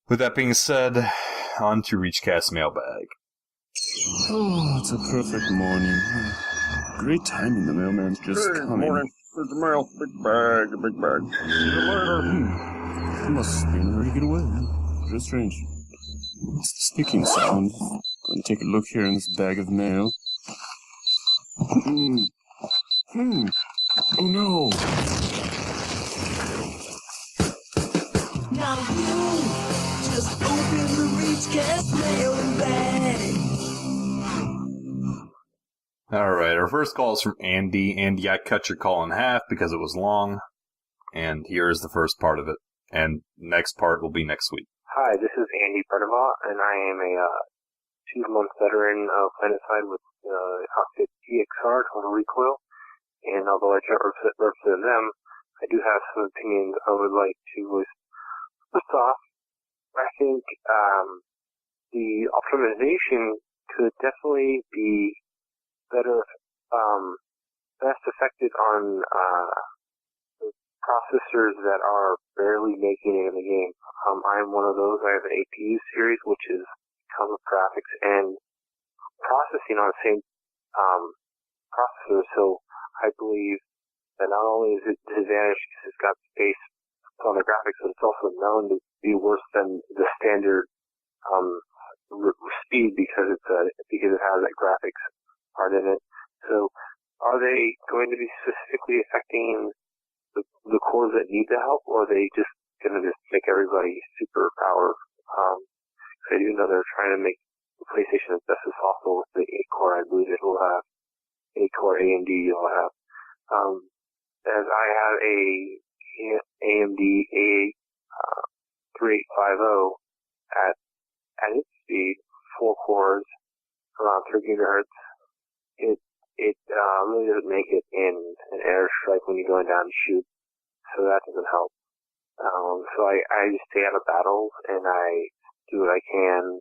Speaker 2: with that being said, on to ReachCast mailbag.
Speaker 6: Oh, it's a perfect morning. Great timing, the mailman's just coming.
Speaker 7: Morning. Here's the mail. Big bag, a big bag. See you later.
Speaker 6: He must be in a hurry to get away. Very strange. It's the sticking sound. Going to take a look here in this bag of mail. Oh no!
Speaker 8: Now you just open the ReachCast mailbag.
Speaker 2: Alright, our first call is from Andy. Andy, I cut your call in half because it was long. And here is the first part of it. And next part will be next week.
Speaker 9: Hi, this is Andy Perdeva, and I am a 2-month veteran of Planetside with outfit EXR, Total Recoil. And although I can't represent them, I do have some opinions I would like to voice. First off, I think the optimization could definitely be better, best affected on processors that are barely making it in the game. I'm one of those. I have an APU series, which is comes with graphics and processing on the same processor. So I believe that not only is it disadvantaged because it's got space on the graphics, but it's also known to be worse than the standard speed because it has that graphics part in it. So, are they going to be specifically affecting the cores that need the help, or are they just going to just make everybody super power? I do know they're trying to make the PlayStation as best as possible with the 8-core. I believe it will have 8-core AMD. You'll have. As I have a AMD A8 3850 at its speed, 4 cores, around 3 gigahertz, it really doesn't make it in an airstrike when you're going down to shoot, so that doesn't help. So I just stay out of battles and I do what I can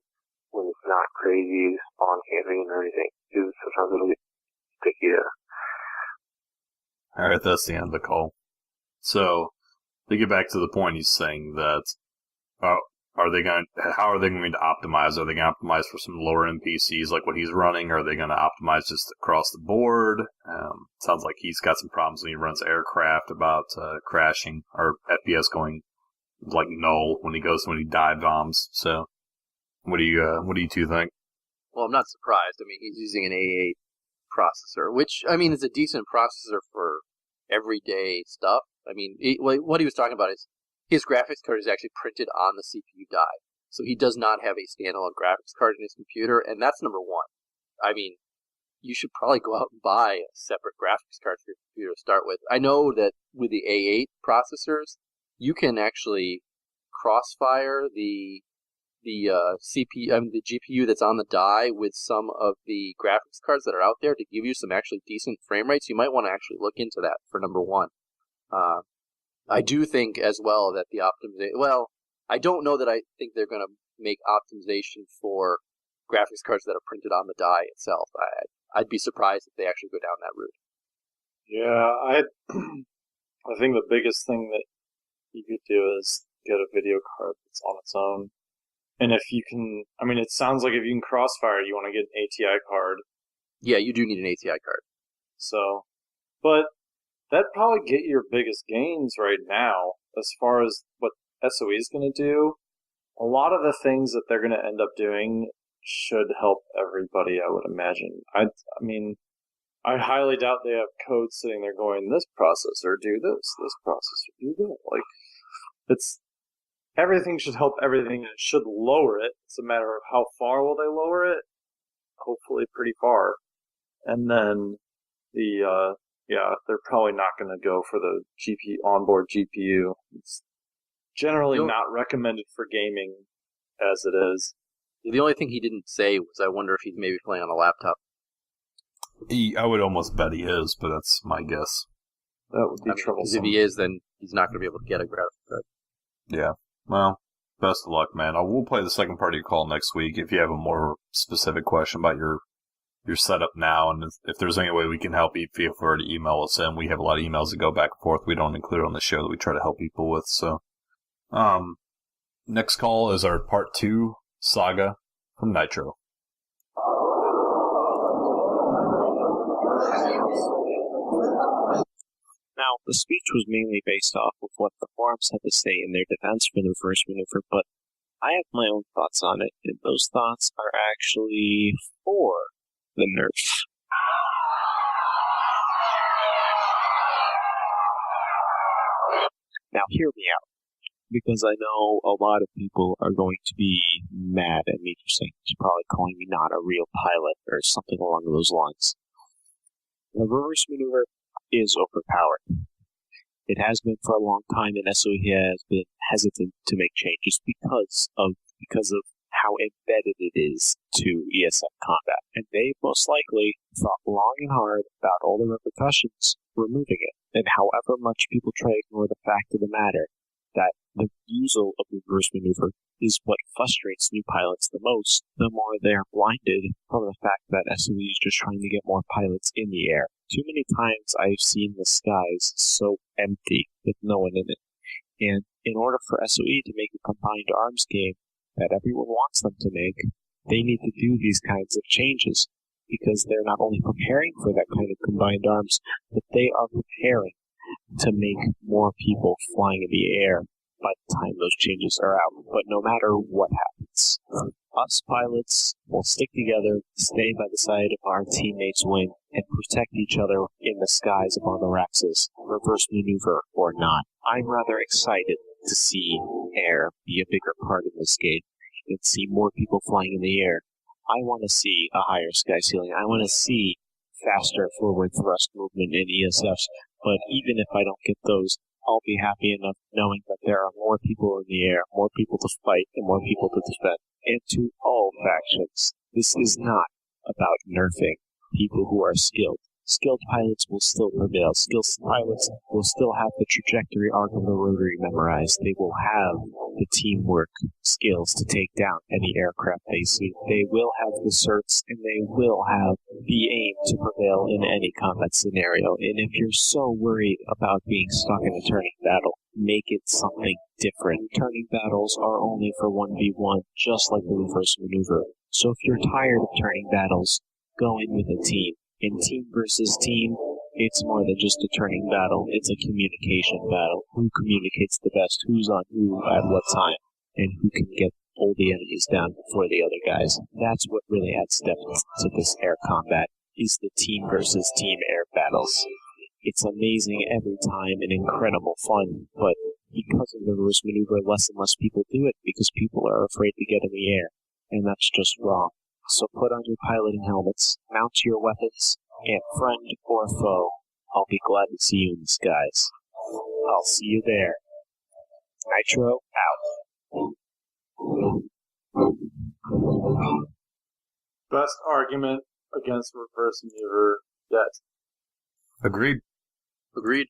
Speaker 9: when it's not crazy spawn camping or anything. Sometimes it'll get sticky there.
Speaker 2: Alright, that's the end of the call. So, to get back to the point, he's saying that, how are they going to optimize? Are they going to optimize for some lower end PCs like what he's running? Or are they going to optimize just across the board? Sounds like he's got some problems when he runs aircraft about crashing or FPS going like null when he dive bombs. So, what do you two think?
Speaker 3: Well, I'm not surprised. I mean, he's using an A8 processor, which, I mean, is a decent processor for everyday stuff. I mean, what he was talking about is his graphics card is actually printed on the CPU die. So he does not have a standalone graphics card in his computer, and that's number one. I mean, you should probably go out and buy a separate graphics card for your computer to start with. I know that with the A8 processors, you can actually crossfire the CPU, the GPU that's on the die with some of the graphics cards that are out there to give you some actually decent frame rates. You might want to actually look into that for number one. I do think as well that the optimization, well, I don't know that I think they're going to make optimization for graphics cards that are printed on the die itself. I'd be surprised if they actually go down that route.
Speaker 4: Yeah, I think the biggest thing that you could do is get a video card that's on its own. And if you can, I mean, it sounds like if you can crossfire, you want to get an ATI card.
Speaker 3: Yeah, you do need an ATI card.
Speaker 4: So, but that'd probably get your biggest gains right now as far as what SOE is going to do. A lot of the things that they're going to end up doing should help everybody, I would imagine. I mean, I highly doubt they have code sitting there going, this processor do this processor do that. Like, it's everything should help everything. It should lower it. It's a matter of how far will they lower it? Hopefully pretty far. And then they're probably not going to go for the onboard GPU. It's generally not recommended for gaming as it is.
Speaker 3: The only thing he didn't say was, I wonder if he's maybe playing on a laptop.
Speaker 2: I would almost bet he is, but that's my guess.
Speaker 4: That would be troublesome.
Speaker 3: If he is, then he's not going to be able to get a graphics card.
Speaker 2: Yeah. Well, best of luck, man. We'll play the second part of your call next week. If you have a more specific question about your setup now, and if there's any way we can help you, feel free to email us in. We have a lot of emails that go back and forth. We don't include on the show that we try to help people with. So, next call is our part 2 saga from Nitro.
Speaker 10: Now, the speech was mainly based off of what the forums had to say in their defense for the reverse maneuver, but I have my own thoughts on it, and those thoughts are actually for the nerf. Now, hear me out, because I know a lot of people are going to be mad at me for saying this, probably calling me not a real pilot or something along those lines. The reverse maneuver is overpowered. It has been for a long time, and SOE has been hesitant to make changes because of how embedded it is to ESF combat. And they most likely thought long and hard about all the repercussions removing it. And however much people try to ignore the fact of the matter that the refusal of the reverse maneuver is what frustrates new pilots the most, the more they are blinded from the fact that SOE is just trying to get more pilots in the air. Too many times I've seen the skies so empty with no one in it. And in order for SOE to make a combined arms game that everyone wants them to make, they need to do these kinds of changes, because they're not only preparing for that kind of combined arms, but they are preparing to make more people flying in the air by the time those changes are out. But no matter what happens, us pilots will stick together, stay by the side of our teammates' wing, and protect each other in the skies above the Raxus, reverse maneuver or not. I'm rather excited to see air be a bigger part of this game and see more people flying in the air. I want to see a higher sky ceiling. I want to see faster forward thrust movement in ESFs, but even if I don't get those, I'll be happy enough knowing that there are more people in the air, more people to fight, and more people to defend. And to all factions, this is not about nerfing people who are skilled. Skilled pilots will still prevail. Skilled pilots will still have the trajectory arc of the rotary memorized. They will have the teamwork skills to take down any aircraft they see. They will have the certs, and they will have the aim to prevail in any combat scenario. And if you're so worried about being stuck in a turning battle, make it something different. Turning battles are only for 1v1, just like the reverse maneuver. So if you're tired of turning battles, go in with a team. In team versus team, it's more than just a turning battle. It's a communication battle. Who communicates the best? Who's on who at what time? And who can get all the enemies down before the other guys? That's what really adds depth to this air combat, is the team versus team air battles. It's amazing every time and incredible fun, but because of the reverse maneuver, less and less people do it because people are afraid to get in the air, and that's just wrong. So put on your piloting helmets, mount your weapons, and friend or foe, I'll be glad to see you in the skies. I'll see you there. Nitro out.
Speaker 4: Best argument against reverse maneuver yet.
Speaker 2: Agreed.
Speaker 3: Right.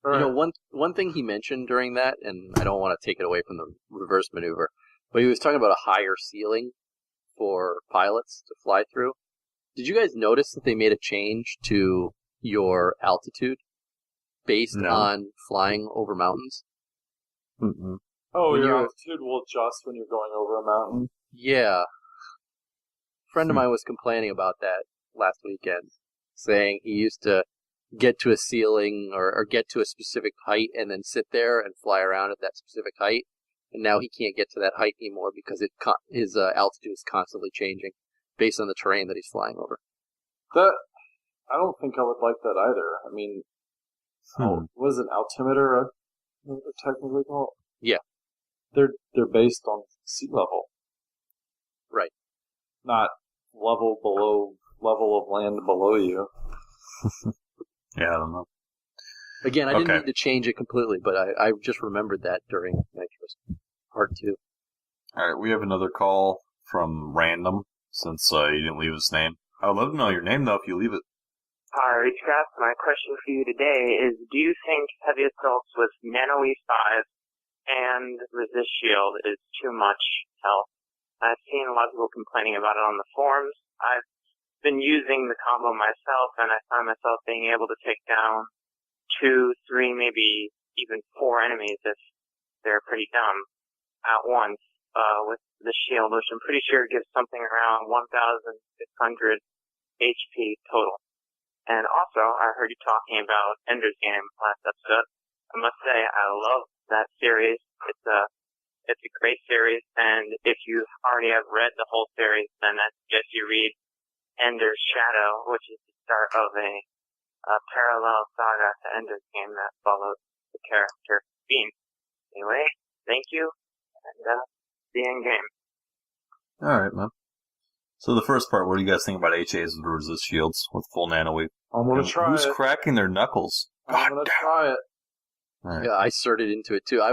Speaker 3: You know, one thing he mentioned during that, and I don't want to take it away from the reverse maneuver, but he was talking about a higher ceiling for pilots to fly through. Did you guys notice that they made a change to your altitude? based on flying over mountains.
Speaker 2: Mm-mm.
Speaker 4: Oh,
Speaker 3: When
Speaker 4: your
Speaker 3: you're-
Speaker 4: altitude will adjust when you're going over a mountain.
Speaker 3: Yeah. A friend of mine was complaining about that last weekend, saying he used to get to a ceiling or get to a specific height and then sit there and fly around at that specific height. And now he can't get to that height anymore because his altitude is constantly changing based on the terrain that he's flying over.
Speaker 4: That I don't think I would like that either. I mean, what is an altimeter technically called?
Speaker 3: Yeah.
Speaker 4: They're based on sea level.
Speaker 3: Right.
Speaker 4: Not level of land below you.
Speaker 2: Yeah, I don't know.
Speaker 3: Again, I didn't
Speaker 2: Okay.
Speaker 3: need to change it completely, but I just remembered that during Nitro's part 2.
Speaker 2: All right, we have another call from Random, since you didn't leave his name. I'd love to know your name, though, if you leave it.
Speaker 11: Hi, ReachCast. My question for you today is, do you think heavy assaults with nano E5 and resist shield is too much health? I've seen a lot of people complaining about it on the forums. I've been using the combo myself, and I find myself being able to take down 2, 3, maybe even 4 enemies if they're pretty dumb at once with the shield, which I'm pretty sure gives something around 1,600 HP total. And also, I heard you talking about Ender's Game last episode. I must say, I love that series. It's a great series, and if you already have read the whole series, then I suggest you read Ender's Shadow, which is the start of a parallel saga to Ender's Game that follows the character Bean. Anyway, thank you, and see you in game.
Speaker 2: All right, man. So the first part, what do you guys think about HAs with resist shields with full nano weave?
Speaker 4: I'm gonna try
Speaker 2: Who's
Speaker 4: it.
Speaker 2: cracking their knuckles?
Speaker 4: I'm gonna try it.
Speaker 2: All right.
Speaker 3: Yeah, I started into it too. I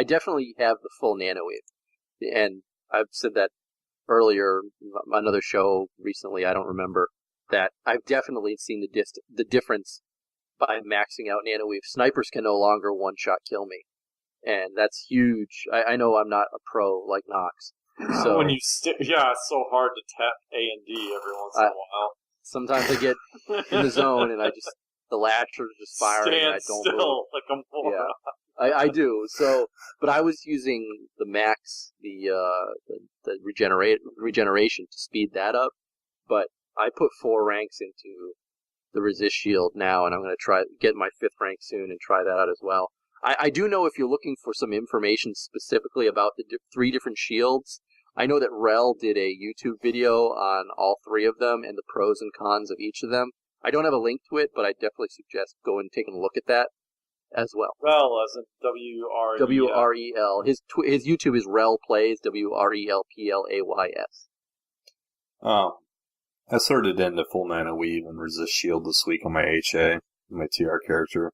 Speaker 3: definitely have the full nano wave, and I've said that earlier, another show recently, I don't remember, that I've definitely seen the difference by maxing out nano weave. Snipers can no longer one-shot kill me, and that's huge. I know I'm not a pro like Noxx. So
Speaker 4: When you yeah, it's so hard to tap A and D every once in a while.
Speaker 3: sometimes I get in the zone and the latch are just firing and I don't
Speaker 4: still
Speaker 3: move.
Speaker 4: like a moron.
Speaker 3: Yeah, I do. So, but I was using the max, the regeneration to speed that up. But I put 4 ranks into the resist shield now, and I'm going to try get my 5th rank soon and try that out as well. I do know if you're looking for some information specifically about the 3 different shields, I know that Rel did a YouTube video on all 3 of them and the pros and cons of each of them. I don't have a link to it, but I definitely suggest going and taking a look at that as well.
Speaker 4: Rel, as in W-R-E-L.
Speaker 3: W-R-E-L. His YouTube is Rel Plays, W-R-E-L-P-L-A-Y-S.
Speaker 2: I started into full nano weave and resist shield this week on my HA, my TR character.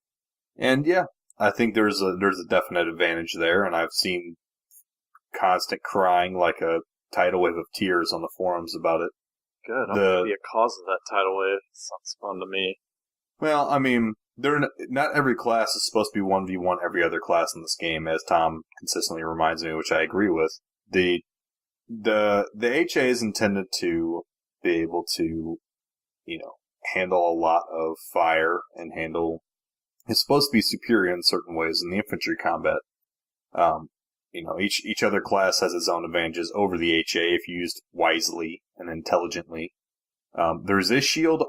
Speaker 2: And yeah, I think there's a definite advantage there, and I've seen constant crying like a tidal wave of tears on the forums about it.
Speaker 4: Good, I'm going to be a cause of that tidal wave. Sounds fun to me.
Speaker 2: Well, I mean, not every class is supposed to be 1v1 every other class in this game, as Tom consistently reminds me, which I agree with. The HA is intended to be able to, handle a lot of fire and it's supposed to be superior in certain ways in the infantry combat. Each other class has its own advantages over the HA if used wisely and intelligently. The resist shield,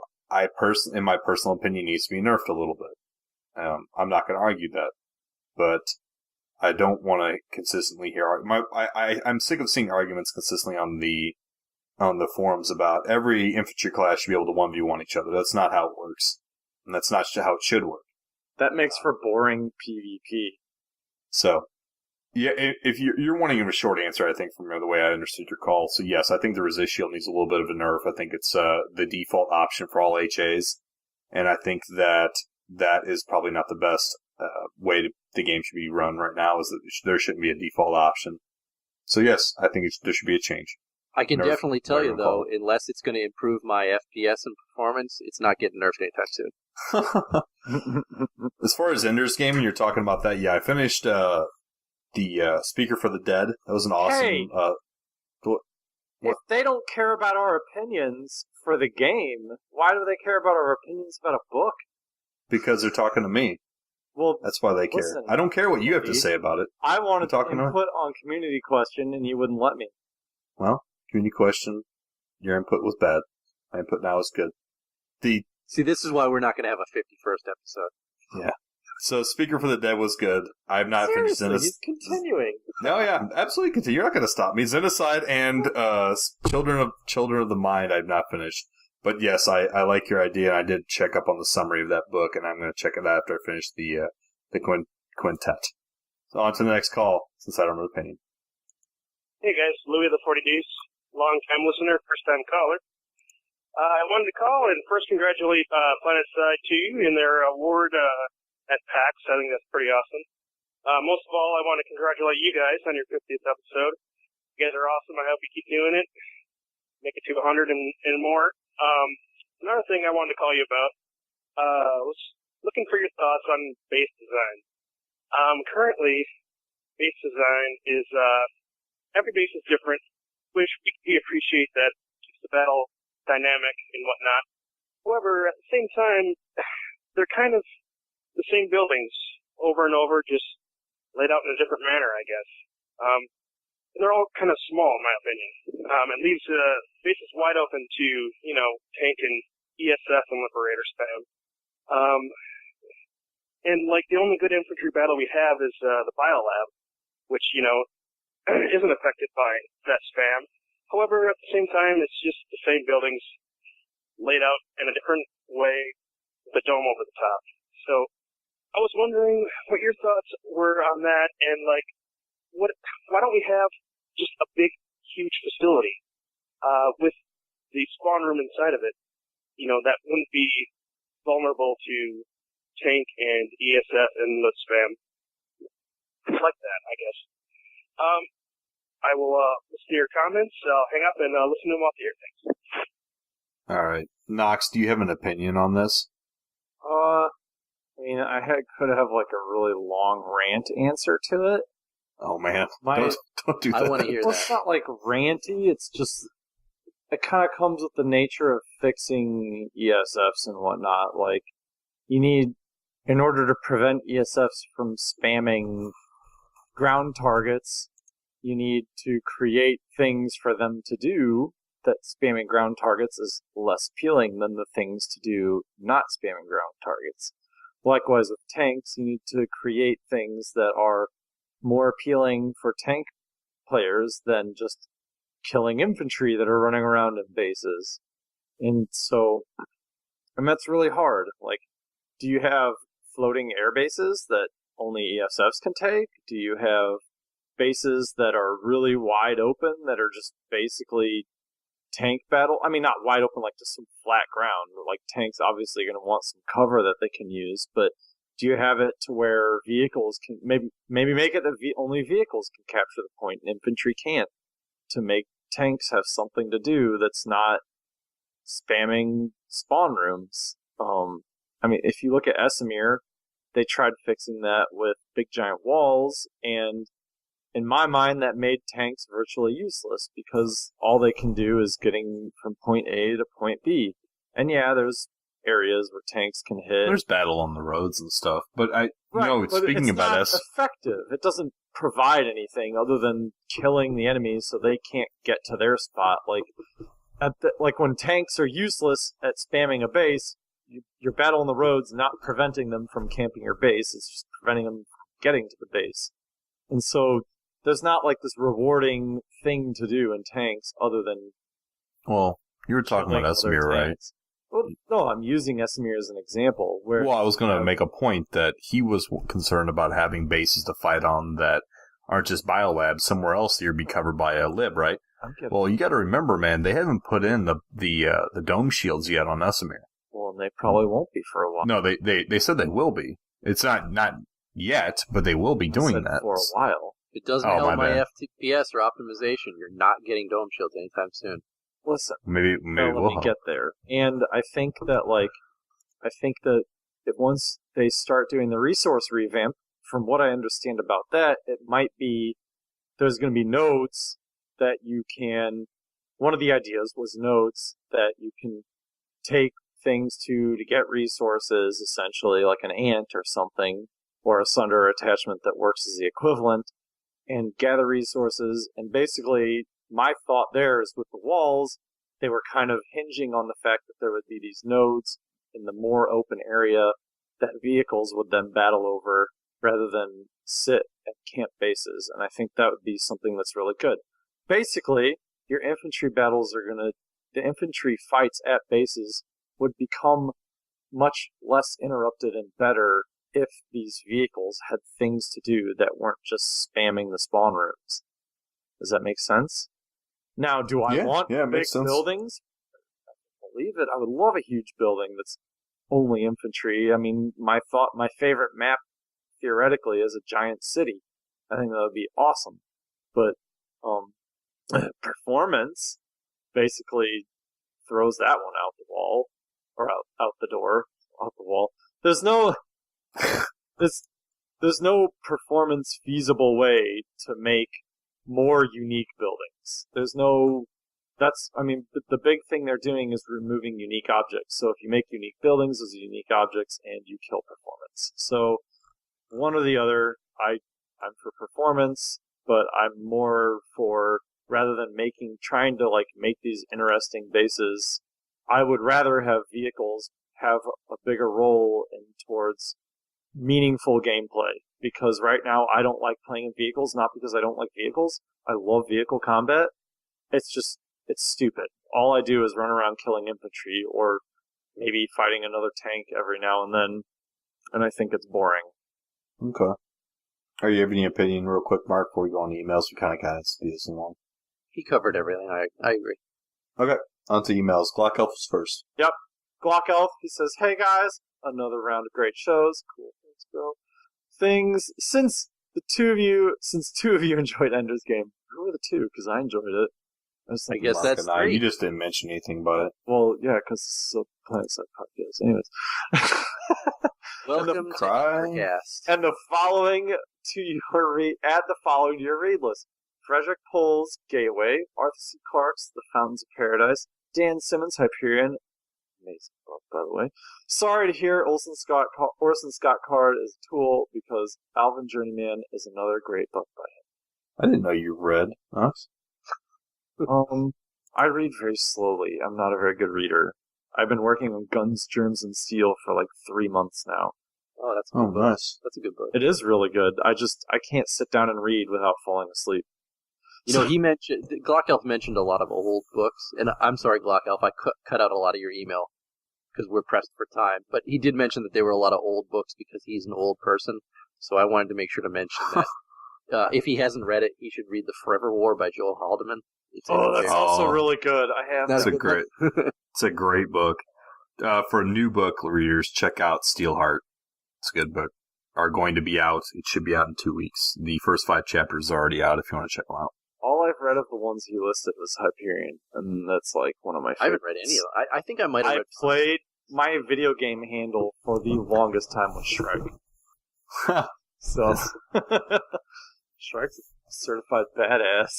Speaker 2: in my personal opinion, needs to be nerfed a little bit. I'm not going to argue that, but I don't want to consistently hear. I'm sick of seeing arguments consistently on the forums about every infantry class should be able to 1v1 each other. That's not how it works, and that's not how it should work.
Speaker 4: That makes for boring PvP.
Speaker 2: So, yeah, if you're wanting a short answer, I think, from the way I understood your call. So, yes, I think the resist shield needs a little bit of a nerf. I think it's the default option for all HAs, and I think that is probably not the best way the game should be run right now, is that there shouldn't be a default option. So, yes, I think there should be a change.
Speaker 3: I can definitely tell you, though, unless it's going to improve my FPS and performance, it's not getting nerfed anytime soon.
Speaker 2: As far as Ender's Game, and you're talking about that, yeah, I finished the Speaker for the Dead. That was an awesome...
Speaker 4: Hey, if they don't care about our opinions for the game, why do they care about our opinions about a book?
Speaker 2: Because they're talking to me.
Speaker 4: Well,
Speaker 2: That's why they care.
Speaker 4: listen,
Speaker 2: I don't care what you have to
Speaker 4: Pete,
Speaker 2: say about it.
Speaker 4: I wanted to
Speaker 2: talking about-
Speaker 4: input on community question, and you wouldn't let me.
Speaker 2: Well, community question, your input was bad. My input now is good.
Speaker 3: See, this is why we're not going to have a 51st episode.
Speaker 2: Yeah. So, Speaker for the Dead was good. I have not finished
Speaker 4: Seriously,
Speaker 2: Xenocide.
Speaker 4: he's continuing.
Speaker 2: No, yeah, absolutely continue. You're not going to stop me. Xenocide and Children of the Mind I've not finished. But yes, I like your idea, and I did check up on the summary of that book, and I'm going to check it out after I finish the quintet. So on to the next call, since I don't have an opinion.
Speaker 12: Hey guys, Louis the 40 Deuce, long-time listener, first-time caller. I wanted to call and first congratulate Planetside to you in their award at PAX. I think that's pretty awesome. Most of all, I want to congratulate you guys on your 50th episode. You guys are awesome. I hope you keep doing it. Make it to 100 and more. Another thing I wanted to call you about was looking for your thoughts on base design. Currently, base design is every base is different, which we appreciate that keeps the battle dynamic and whatnot. However, at the same time, they're kind of the same buildings over and over, just laid out in a different manner, I guess. And they're all kind of small, in my opinion. It leaves bases wide open to, tank and ESF and Liberator spam. And like the only good infantry battle we have is the Biolab, which, isn't affected by that spam. However, at the same time, it's just the same buildings laid out in a different way with a dome over the top. So I was wondering what your thoughts were on that, and why don't we have just a big, huge facility with the spawn room inside of it, that wouldn't be vulnerable to tank and ESF and the spam. Like that, I guess. I will listen to your comments. I'll hang up and listen to them off the air. Thanks.
Speaker 2: All right. Noxx, do you have an opinion on this?
Speaker 4: I could have like a really long rant answer to it.
Speaker 2: Oh, man. Don't do that.
Speaker 3: I want to hear
Speaker 4: Well,
Speaker 3: that.
Speaker 4: it's not like ranty, it's just, it kind of comes with the nature of fixing ESFs and whatnot. Like, you need, in order to prevent ESFs from spamming ground targets, you need to create things for them to do that spamming ground targets is less appealing than the things to do not spamming ground targets. Likewise with tanks, you need to create things that are more appealing for tank players than just killing infantry that are running around in bases. And that's really hard. Like, do you have floating air bases that only ESFs can take? Do you have bases that are really wide open that are just basically tank battle? I mean, not wide open like just some flat ground. Like, tanks obviously are going to want some cover that they can use, but do you have it to where vehicles can maybe make it that only vehicles can capture the point and infantry can't, to make tanks have something to do that's not spamming spawn rooms? If you look at Esamir, they tried fixing that with big giant walls, and in my mind that made tanks virtually useless because all they can do is getting from point A to point B. And yeah, there's areas where tanks can hit.
Speaker 2: There's battle on the roads and stuff, but
Speaker 4: but
Speaker 2: speaking
Speaker 4: it's
Speaker 2: about
Speaker 4: not effective. It doesn't provide anything other than killing the enemies so they can't get to their spot. Like when tanks are useless at spamming a base, your battle on the road's not preventing them from camping your base, it's just preventing them from getting to the base. And so there's not like this rewarding thing to do in tanks other than...
Speaker 2: Well, you were talking about Esamir, right?
Speaker 4: Well, no, I'm using Esamir as an example.
Speaker 2: Well, I was going to make a point that he was concerned about having bases to fight on that aren't just biolabs somewhere else that you'd be covered by a lib, right? Well, you got to remember, man, they haven't put in the dome shields yet on Esamir.
Speaker 4: Well, and they probably won't be for a while.
Speaker 2: No, they said they will be. It's not yet, but they will be doing that
Speaker 4: for a while.
Speaker 3: It doesn't help my FPS or optimization. You're not getting dome shields anytime soon.
Speaker 4: Listen,
Speaker 2: maybe
Speaker 4: let me get there. And I think that once they start doing the resource revamp, from what I understand about that, it might be there's going to be nodes that you can. One of the ideas was nodes that you can take things to get resources, essentially like an ant or something, or a sunder attachment that works as the equivalent, and gather resources. And basically, my thought there is with the walls, they were kind of hinging on the fact that there would be these nodes in the more open area that vehicles would then battle over rather than sit at camp bases. And I think that would be something that's really good. Basically, your infantry battles the infantry fights at bases would become much less interrupted and better if these vehicles had things to do that weren't just spamming the spawn rooms. Does that make sense? Now, do I want big buildings? I believe it. I would love a huge building that's only infantry. I mean, my favorite map, theoretically, is a giant city. I think that would be awesome. But performance basically throws that one out the wall, or out the door, out the wall. There's no performance feasible way to make more unique buildings. The big thing they're doing is removing unique objects. So if you make unique buildings, those are unique objects, and you kill performance. So one or the other. I'm for performance, but I'm more for, rather than trying to make these interesting bases, I would rather have vehicles have a bigger role towards meaningful gameplay. Because right now I don't like playing in vehicles, not because I don't like vehicles. I love vehicle combat. It's stupid. All I do is run around killing infantry, or maybe fighting another tank every now and then, and I think it's boring.
Speaker 2: Okay. Are you have any opinion, real quick, Mark, before we go on the emails? We kind of speed this along.
Speaker 3: He covered everything. I agree.
Speaker 2: Okay, on to emails. Glock Elf is first.
Speaker 4: Yep. Glock Elf, he says, "Hey guys, another round of great shows." Cool, thanks, bro. Since two of you enjoyed Ender's Game. Who are the two? Because I enjoyed it.
Speaker 3: I guess that's three.
Speaker 2: You just didn't mention anything about it.
Speaker 4: Well, yeah, because it's a Planetside podcast. Anyways.
Speaker 3: Welcome to ReachCast.
Speaker 4: And the following to your read list: Frederick Pohl's Gateway, Arthur C. Clarke's The Fountains of Paradise, Dan Simmons' Hyperion, amazing book, by the way. Sorry to hear Orson Scott Card is a tool, because Alvin Journeyman is another great book by him.
Speaker 2: I didn't know you read, Noxx.
Speaker 4: I read very slowly. I'm not a very good reader. I've been working on Guns, Germs, and Steel for 3 months now.
Speaker 3: Oh, that's a good book.
Speaker 2: Nice.
Speaker 3: That's a good book.
Speaker 4: It is really good. I can't sit down and read without falling asleep.
Speaker 3: Glock Elf mentioned a lot of old books, and I'm sorry, Glock Elf, I cut out a lot of your email because we're pressed for time. But he did mention that there were a lot of old books because he's an old person, so I wanted to make sure to mention that. If he hasn't read it, he should read The Forever War by Joel Haldeman.
Speaker 4: That's also really good.
Speaker 2: It's a great book. For new book readers, check out Steelheart. It's a good book. Are going to be out. It should be out in 2 weeks. The first 5 chapters are already out if you want to check them out.
Speaker 4: All I've read of the ones he listed was Hyperion, and that's one of my favorites.
Speaker 3: I haven't read any of them. I think I might have read
Speaker 4: played my video game handle for the longest time was Shrek. So, Shrek's a certified badass.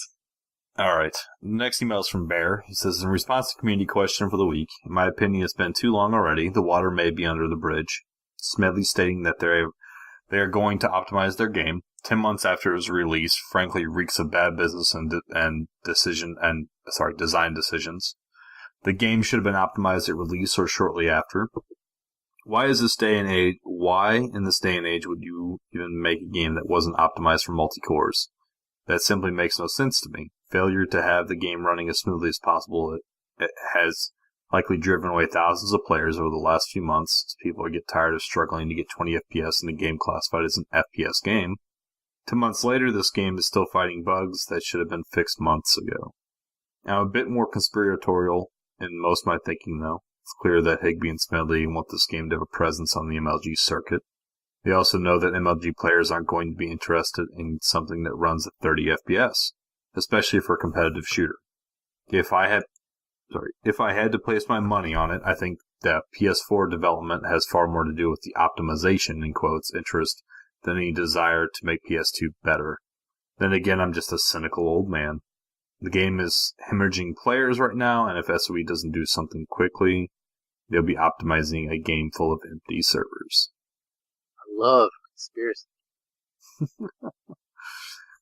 Speaker 2: Alright, next email is from Bear. He says, in response to community question for the week, in my opinion it's been too long already, the water may be under the bridge. Smedley stating that they are going to optimize their game 10 months after it was released, frankly reeks of bad business and design decisions. The game should have been optimized at release or shortly after. Why in this day and age would you even make a game that wasn't optimized for multi-cores? That simply makes no sense to me. Failure to have the game running as smoothly as possible it has likely driven away thousands of players over the last few months as people get tired of struggling to get 20 FPS in a game classified as an FPS game. 2 months later, this game is still fighting bugs that should have been fixed months ago. Now, a bit more conspiratorial in most of my thinking, though. It's clear that Higby and Smedley want this game to have a presence on the MLG circuit. They also know that MLG players aren't going to be interested in something that runs at 30 FPS, especially for a competitive shooter. If I had to place my money on it, I think that PS4 development has far more to do with the optimization, in quotes, interest than any desire to make PS2 better. Then again, I'm just a cynical old man. The game is hemorrhaging players right now, and if SOE doesn't do something quickly, they'll be optimizing a game full of empty servers.
Speaker 3: I love Conspiracy.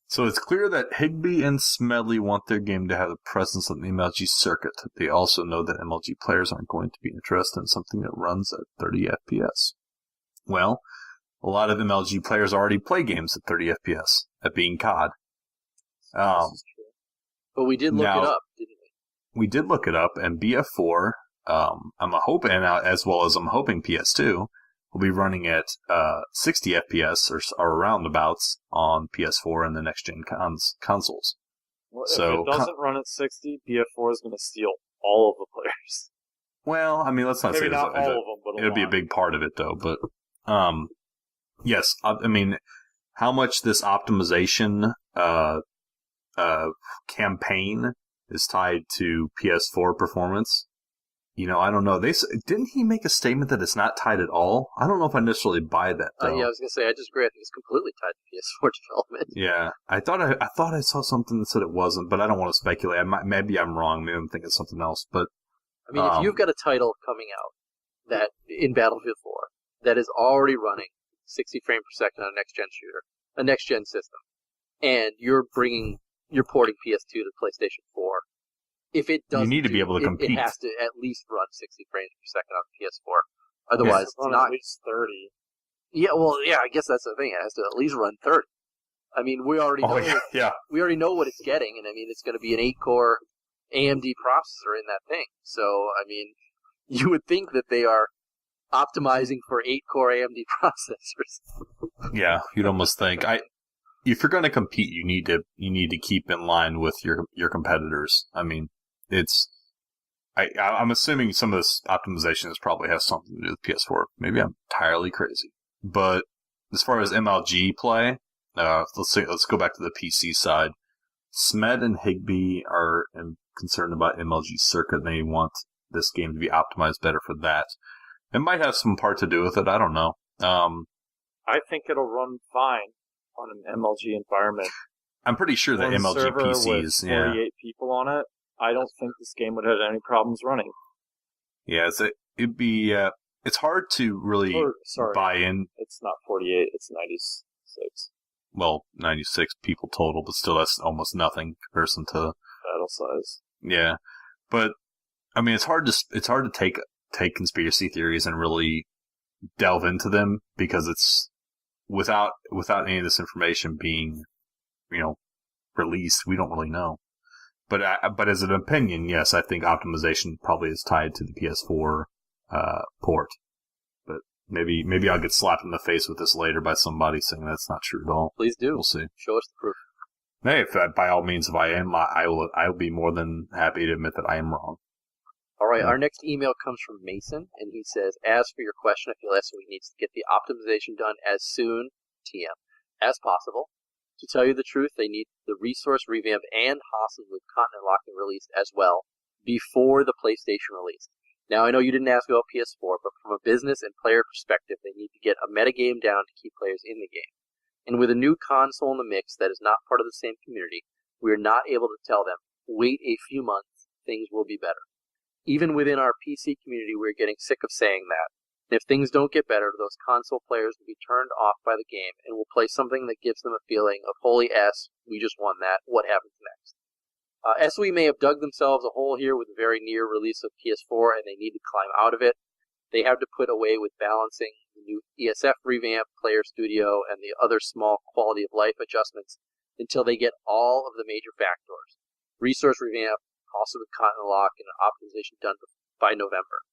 Speaker 2: So it's clear that Higbee and Smedley want their game to have the presence of the MLG circuit. They also know that MLG players aren't going to be interested in something that runs at 30 FPS. Well, a lot of MLG players already play games at 30 FPS, at being COD.
Speaker 3: But we did look it up, didn't we?
Speaker 2: We did look it up, and BF4, I'm hoping, as well as I'm hoping PS2, will be running at 60 FPS or roundabouts on PS4 and the next-gen consoles.
Speaker 4: Well,
Speaker 2: so,
Speaker 4: if it doesn't run at 60, BF4 is going to steal all of the players.
Speaker 2: Well, I mean, let's not
Speaker 4: Maybe
Speaker 2: say
Speaker 4: not all of them, but
Speaker 2: it'll be a big part of it, though. But yes, I mean, how much this optimization campaign is tied to PS4 performance? I don't know. Didn't he make a statement that it's not tied at all? I don't know if I necessarily buy that, though.
Speaker 3: Yeah, I was going to say, I disagree. I think it's completely tied to PS4 development.
Speaker 2: Yeah, I thought I saw something that said it wasn't, but I don't want to speculate. Maybe I'm wrong. Maybe I'm thinking something else. But
Speaker 3: I mean, if you've got a title coming out that in Battlefield 4 that is already running 60 frames per second on a next-gen shooter, a next-gen system, and you're porting PS2 to PlayStation 4, if it doesn't,
Speaker 2: you need to be able to compete.
Speaker 3: It has to at least run 60 frames per second on PS4. Otherwise, it's not
Speaker 4: at least 30.
Speaker 3: Yeah, well, yeah, I guess that's the thing. It has to at least run 30. I mean, we already know. We already know what it's getting, and I mean, it's going to be an 8-core AMD processor in that thing. So, I mean, you would think that they are optimizing for 8-core AMD processors.
Speaker 2: Yeah, you'd almost think. If you're going to compete, you need to keep in line with your competitors. I mean, I'm assuming some of this optimization probably has something to do with PS4. Maybe I'm entirely crazy. But as far as MLG play, let's go back to the PC side. Smed and Higbee are concerned about MLG circuit, and they want this game to be optimized better for that. It might have some part to do with it. I don't know.
Speaker 4: I think it'll run fine on an MLG environment.
Speaker 2: I'm pretty sure that MLG PCs,
Speaker 4: with 48 people on it, I don't think this game would have any problems running.
Speaker 2: Yeah, it'd be. It's hard to really buy in.
Speaker 4: It's not 48. It's 96.
Speaker 2: Well, 96 people total, but still, that's almost nothing in comparison to
Speaker 4: battle size.
Speaker 2: Yeah, but I mean, it's hard to take conspiracy theories and really delve into them because it's without any of this information being, released, we don't really know. But as an opinion, yes, I think optimization probably is tied to the PS4 port. But maybe I'll get slapped in the face with this later by somebody saying that's not true at all.
Speaker 3: Please do.
Speaker 2: We'll see.
Speaker 3: Show us the proof.
Speaker 2: Hey, by all means, if I am, I'll be more than happy to admit that I am wrong.
Speaker 3: All right, Our next email comes from Mason, and he says, as for your question, I feel SOE needs to get the optimization done as soon, TM, as possible. To tell you the truth, they need the resource revamp and Hassan with content locking released as well before the PlayStation release. Now, I know you didn't ask about PS4, but from a business and player perspective, they need to get a metagame down to keep players in the game. And with a new console in the mix that is not part of the same community, we are not able to tell them, wait a few months, things will be better. Even within our PC community, we're getting sick of saying that. And if things don't get better, those console players will be turned off by the game and will play something that gives them a feeling of, holy S, we just won that, what happens next? SOE may have dug themselves a hole here with the very near release of PS4, and they need to climb out of it. They have to put away with balancing the new ESF revamp, Player Studio, and the other small quality of life adjustments until they get all of the major factors. Resource revamp, also with content lock and optimization done by November.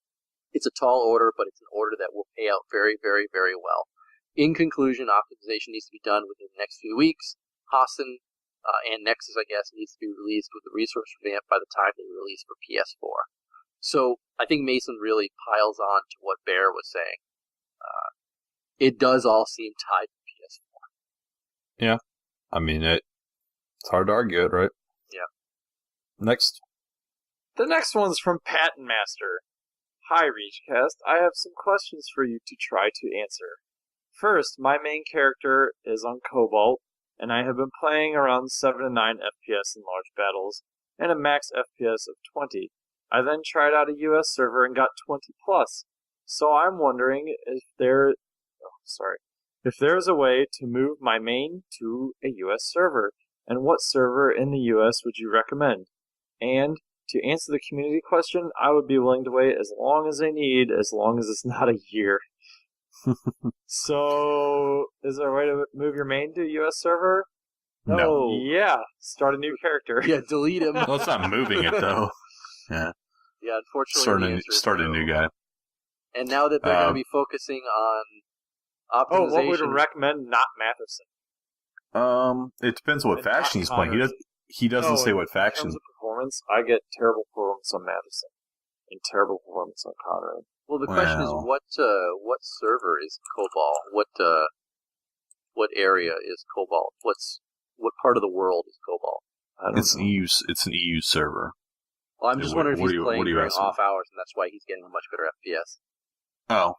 Speaker 3: It's a tall order, but it's an order that will pay out very, very, very well. In conclusion, optimization needs to be done within the next few weeks. Hassan and Nexus, I guess, needs to be released with the resource revamp by the time they release for PS4. So I think Mason really piles on to what Bear was saying. It does all seem tied to PS4.
Speaker 2: Yeah. I mean, it's hard to argue it, right?
Speaker 3: Yeah.
Speaker 2: Next.
Speaker 4: The next one's from Patent Master. Hi, ReachCast. I have some questions for you to try to answer. First, my main character is on Cobalt, and I have been playing around 7 to 9 FPS in large battles, and a max FPS of 20. I then tried out a US server and got 20 plus. So I'm wondering if if there is a way to move my main to a U.S. server, and what server in the U.S. would you recommend? And to answer the community question, I would be willing to wait as long as they need, as long as it's not a year. So, is there a way to move your main to a U.S. server?
Speaker 2: No.
Speaker 4: Yeah, start a new character.
Speaker 3: Yeah, delete him.
Speaker 2: Well, it's not moving it, though. Yeah.
Speaker 3: Yeah, unfortunately.
Speaker 2: Start a new guy.
Speaker 3: And now that they're going to be focusing on optimization.
Speaker 4: What would you recommend? Not Matheson.
Speaker 2: It depends what faction he's playing. He doesn't say what faction.
Speaker 4: In terms of performance, I get terrible performance on Matheson and terrible performance on Conrad.
Speaker 3: Well, the question is, what server is Cobalt? What area is Cobalt? What part of the world is Cobalt?
Speaker 2: It's an EU server.
Speaker 3: Well, I'm just wondering if he's playing during off hours, and that's why he's getting a much better FPS.
Speaker 2: Oh.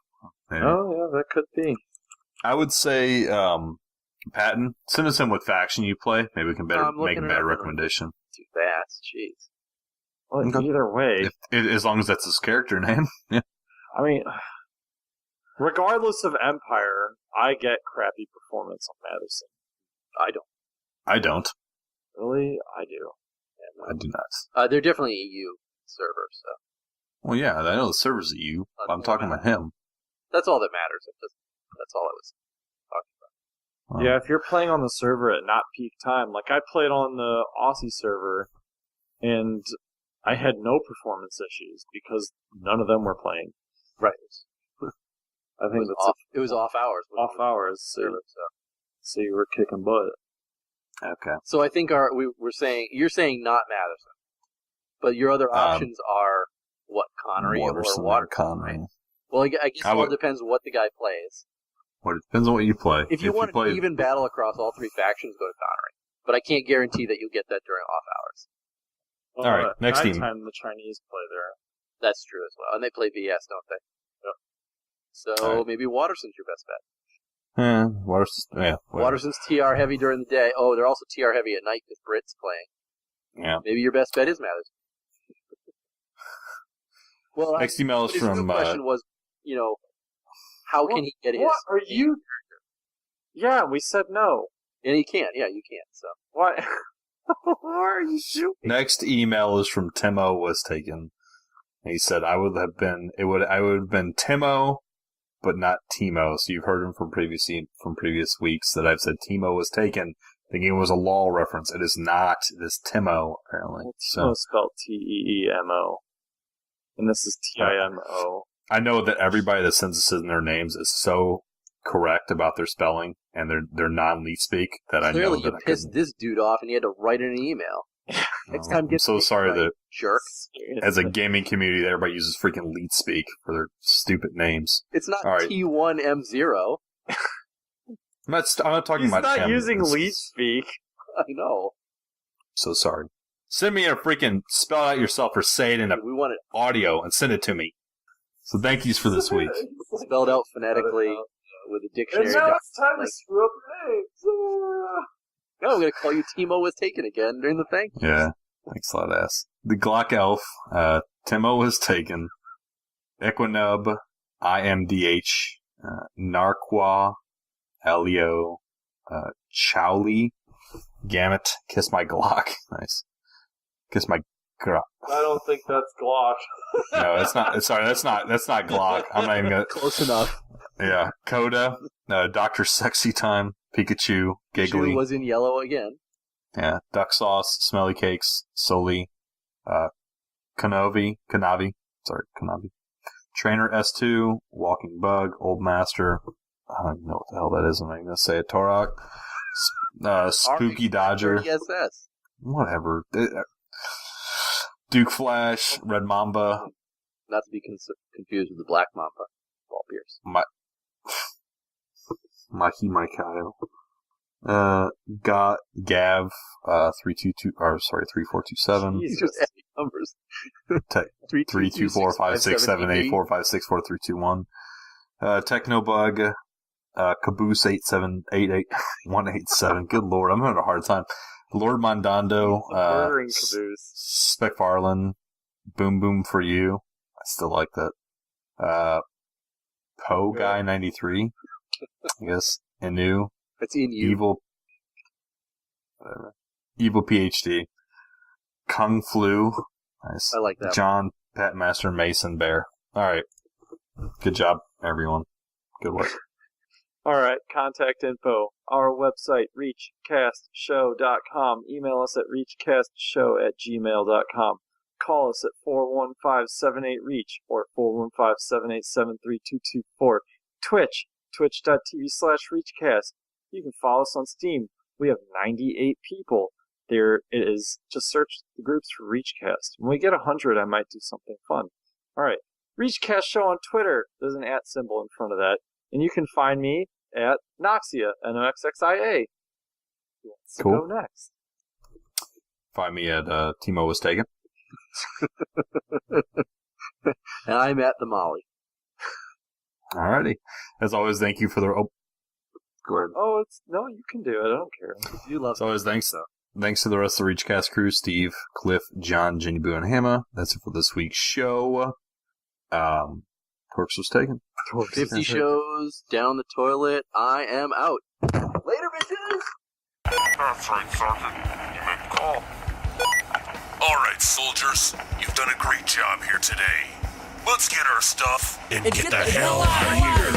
Speaker 2: Maybe.
Speaker 4: Oh, yeah, that could be.
Speaker 2: I would say, Patton, send us in what faction you play. Maybe we can make a better recommendation.
Speaker 3: Too fast, jeez.
Speaker 4: Well, either way.
Speaker 2: As long as that's his character name. Yeah.
Speaker 4: I mean, regardless of Empire, I get crappy performance on Madison.
Speaker 2: I don't.
Speaker 4: Really? I do.
Speaker 2: Yeah, I do not.
Speaker 3: They're definitely EU servers, so.
Speaker 2: Well, yeah, I know the server's EU. I'm talking about him.
Speaker 3: That's all that matters. That's all I was talking about.
Speaker 4: Yeah, if you're playing on the server at not peak time, like I played on the Aussie server, and I had no performance issues because none of them were playing.
Speaker 3: Right.
Speaker 4: I think
Speaker 3: it was off hours.
Speaker 4: Off hours, so you were kicking butt.
Speaker 2: Okay.
Speaker 3: So I think you're saying not Madison, but your other options are what, Connery or Water
Speaker 2: Connery.
Speaker 3: Well, I guess it all depends what the guy plays.
Speaker 2: Well, it depends on what you play.
Speaker 3: If you want an even battle across all three factions, go to Connery. But I can't guarantee that you'll get that during off hours.
Speaker 4: Well,
Speaker 2: all right, next team.
Speaker 4: Time the Chinese play there.
Speaker 3: That's true as well, and they play VS, don't they? Yep. So maybe Waterson's your best bet. Waterson's TR heavy during the day. Oh, they're also TR heavy at night because Brit's playing.
Speaker 2: Yeah.
Speaker 3: Maybe your best bet is Madison. Well,
Speaker 2: next email is from.
Speaker 3: The question was, how can he get his?
Speaker 4: What are you? Yeah, we said no.
Speaker 3: And he can't. Yeah, you can't. So
Speaker 4: what? What are you doing?
Speaker 2: Next email is from Timo was taken. He said, I would have been Timo, but not Timo. So you've heard him from previous weeks that I've said Timo was taken, thinking it was a LOL reference. It is not. It is Timo, apparently.
Speaker 4: Timo spelled Teemo. And this is Timo.
Speaker 2: I know that everybody that sends us in their names is so correct about their spelling and their non-leet speak that
Speaker 3: clearly
Speaker 2: I know that
Speaker 3: you pissed this dude off and he had to write in an email. Next time,
Speaker 2: I'm so sorry that
Speaker 3: jerk.
Speaker 2: As a gaming community, everybody uses freaking leet speak for their stupid names.
Speaker 3: It's not T1M0.
Speaker 2: I'm not talking about.
Speaker 4: He's not using leet speak.
Speaker 3: I know.
Speaker 2: So sorry. Send me a freaking spell it out yourself or say it in
Speaker 3: we want it
Speaker 2: audio and send it to me. So thank yous for this week.
Speaker 3: Spelled out phonetically with a dictionary.
Speaker 4: And now it's time to screw up your names.
Speaker 3: No, I'm going to call you Timo was taken again during the thank yous.
Speaker 2: Yeah. Thanks a lot, ass. The Glock Elf, Timo was taken. Equinub, IMDH, Narqua, Elio, Chowli, Gamut, Kiss My Glock. Nice. Kiss My Glock.
Speaker 4: I don't think that's Glock.
Speaker 2: No, that's not. Sorry, that's not Glock. I'm not even gonna.
Speaker 3: Close enough.
Speaker 2: Yeah, Coda, Dr. Sexy Time, Pikachu, Giggly.
Speaker 3: Pikachu was in yellow again.
Speaker 2: Yeah, Duck Sauce, Smelly Cakes, Soli, Kanavi. Trainer S2, Walking Bug, Old Master. I don't even know what the hell that is. I'm not going to say it. Torok, Spooky Dodger.
Speaker 3: SS.
Speaker 2: Whatever. Duke Flash, Red Mamba.
Speaker 3: Not to be confused with the Black Mamba. Ball Pierce.
Speaker 2: Mahi Kyle. Gav, 3427.
Speaker 3: These are heavy numbers.
Speaker 2: 3245678456431. Technobug, Caboose 8788187. Good lord, I'm having a hard time. Lord Mondando, Specfarlane, Boom Boom for You. I still like that. Poe Guy 93, I guess. Inu.
Speaker 3: It's in you.
Speaker 2: Evil PhD. Kung Flu. Nice.
Speaker 3: I like that.
Speaker 2: John, Pat Master, Mason Bear. All right. Good job, everyone. Good work.
Speaker 4: All right, contact info. Our website, reachcastshow.com. Email us at reachcastshow@gmail.com. Call us at 415-78-REACH or 415-787-3224. Twitch, twitch.tv/ReachCast. You can follow us on Steam. We have 98 people. There it is. Just search the groups for ReachCast. When we get 100, I might do something fun. All right. ReachCast Show on Twitter. There's an @ symbol in front of that. And you can find me at Noxxia, Noxxia. Who wants to go next?
Speaker 2: Find me at Timo Was Taken.
Speaker 3: And I'm at the Molly.
Speaker 2: Alrighty. As always, thank you for the... Oh, go ahead.
Speaker 4: Oh, no, you can do it. I don't care.
Speaker 3: You love
Speaker 2: As always, thanks to the rest of the ReachCast crew, Steve, Cliff, John, Jenny Boo, and Hammer. That's it for this week's show. Torkz was taken.
Speaker 3: 50 shows down the toilet. I am out. Later, bitches!
Speaker 13: That's right, Sergeant. You made the call. All right, soldiers. You've done a great job here today. Let's get our stuff and get the hell out of here.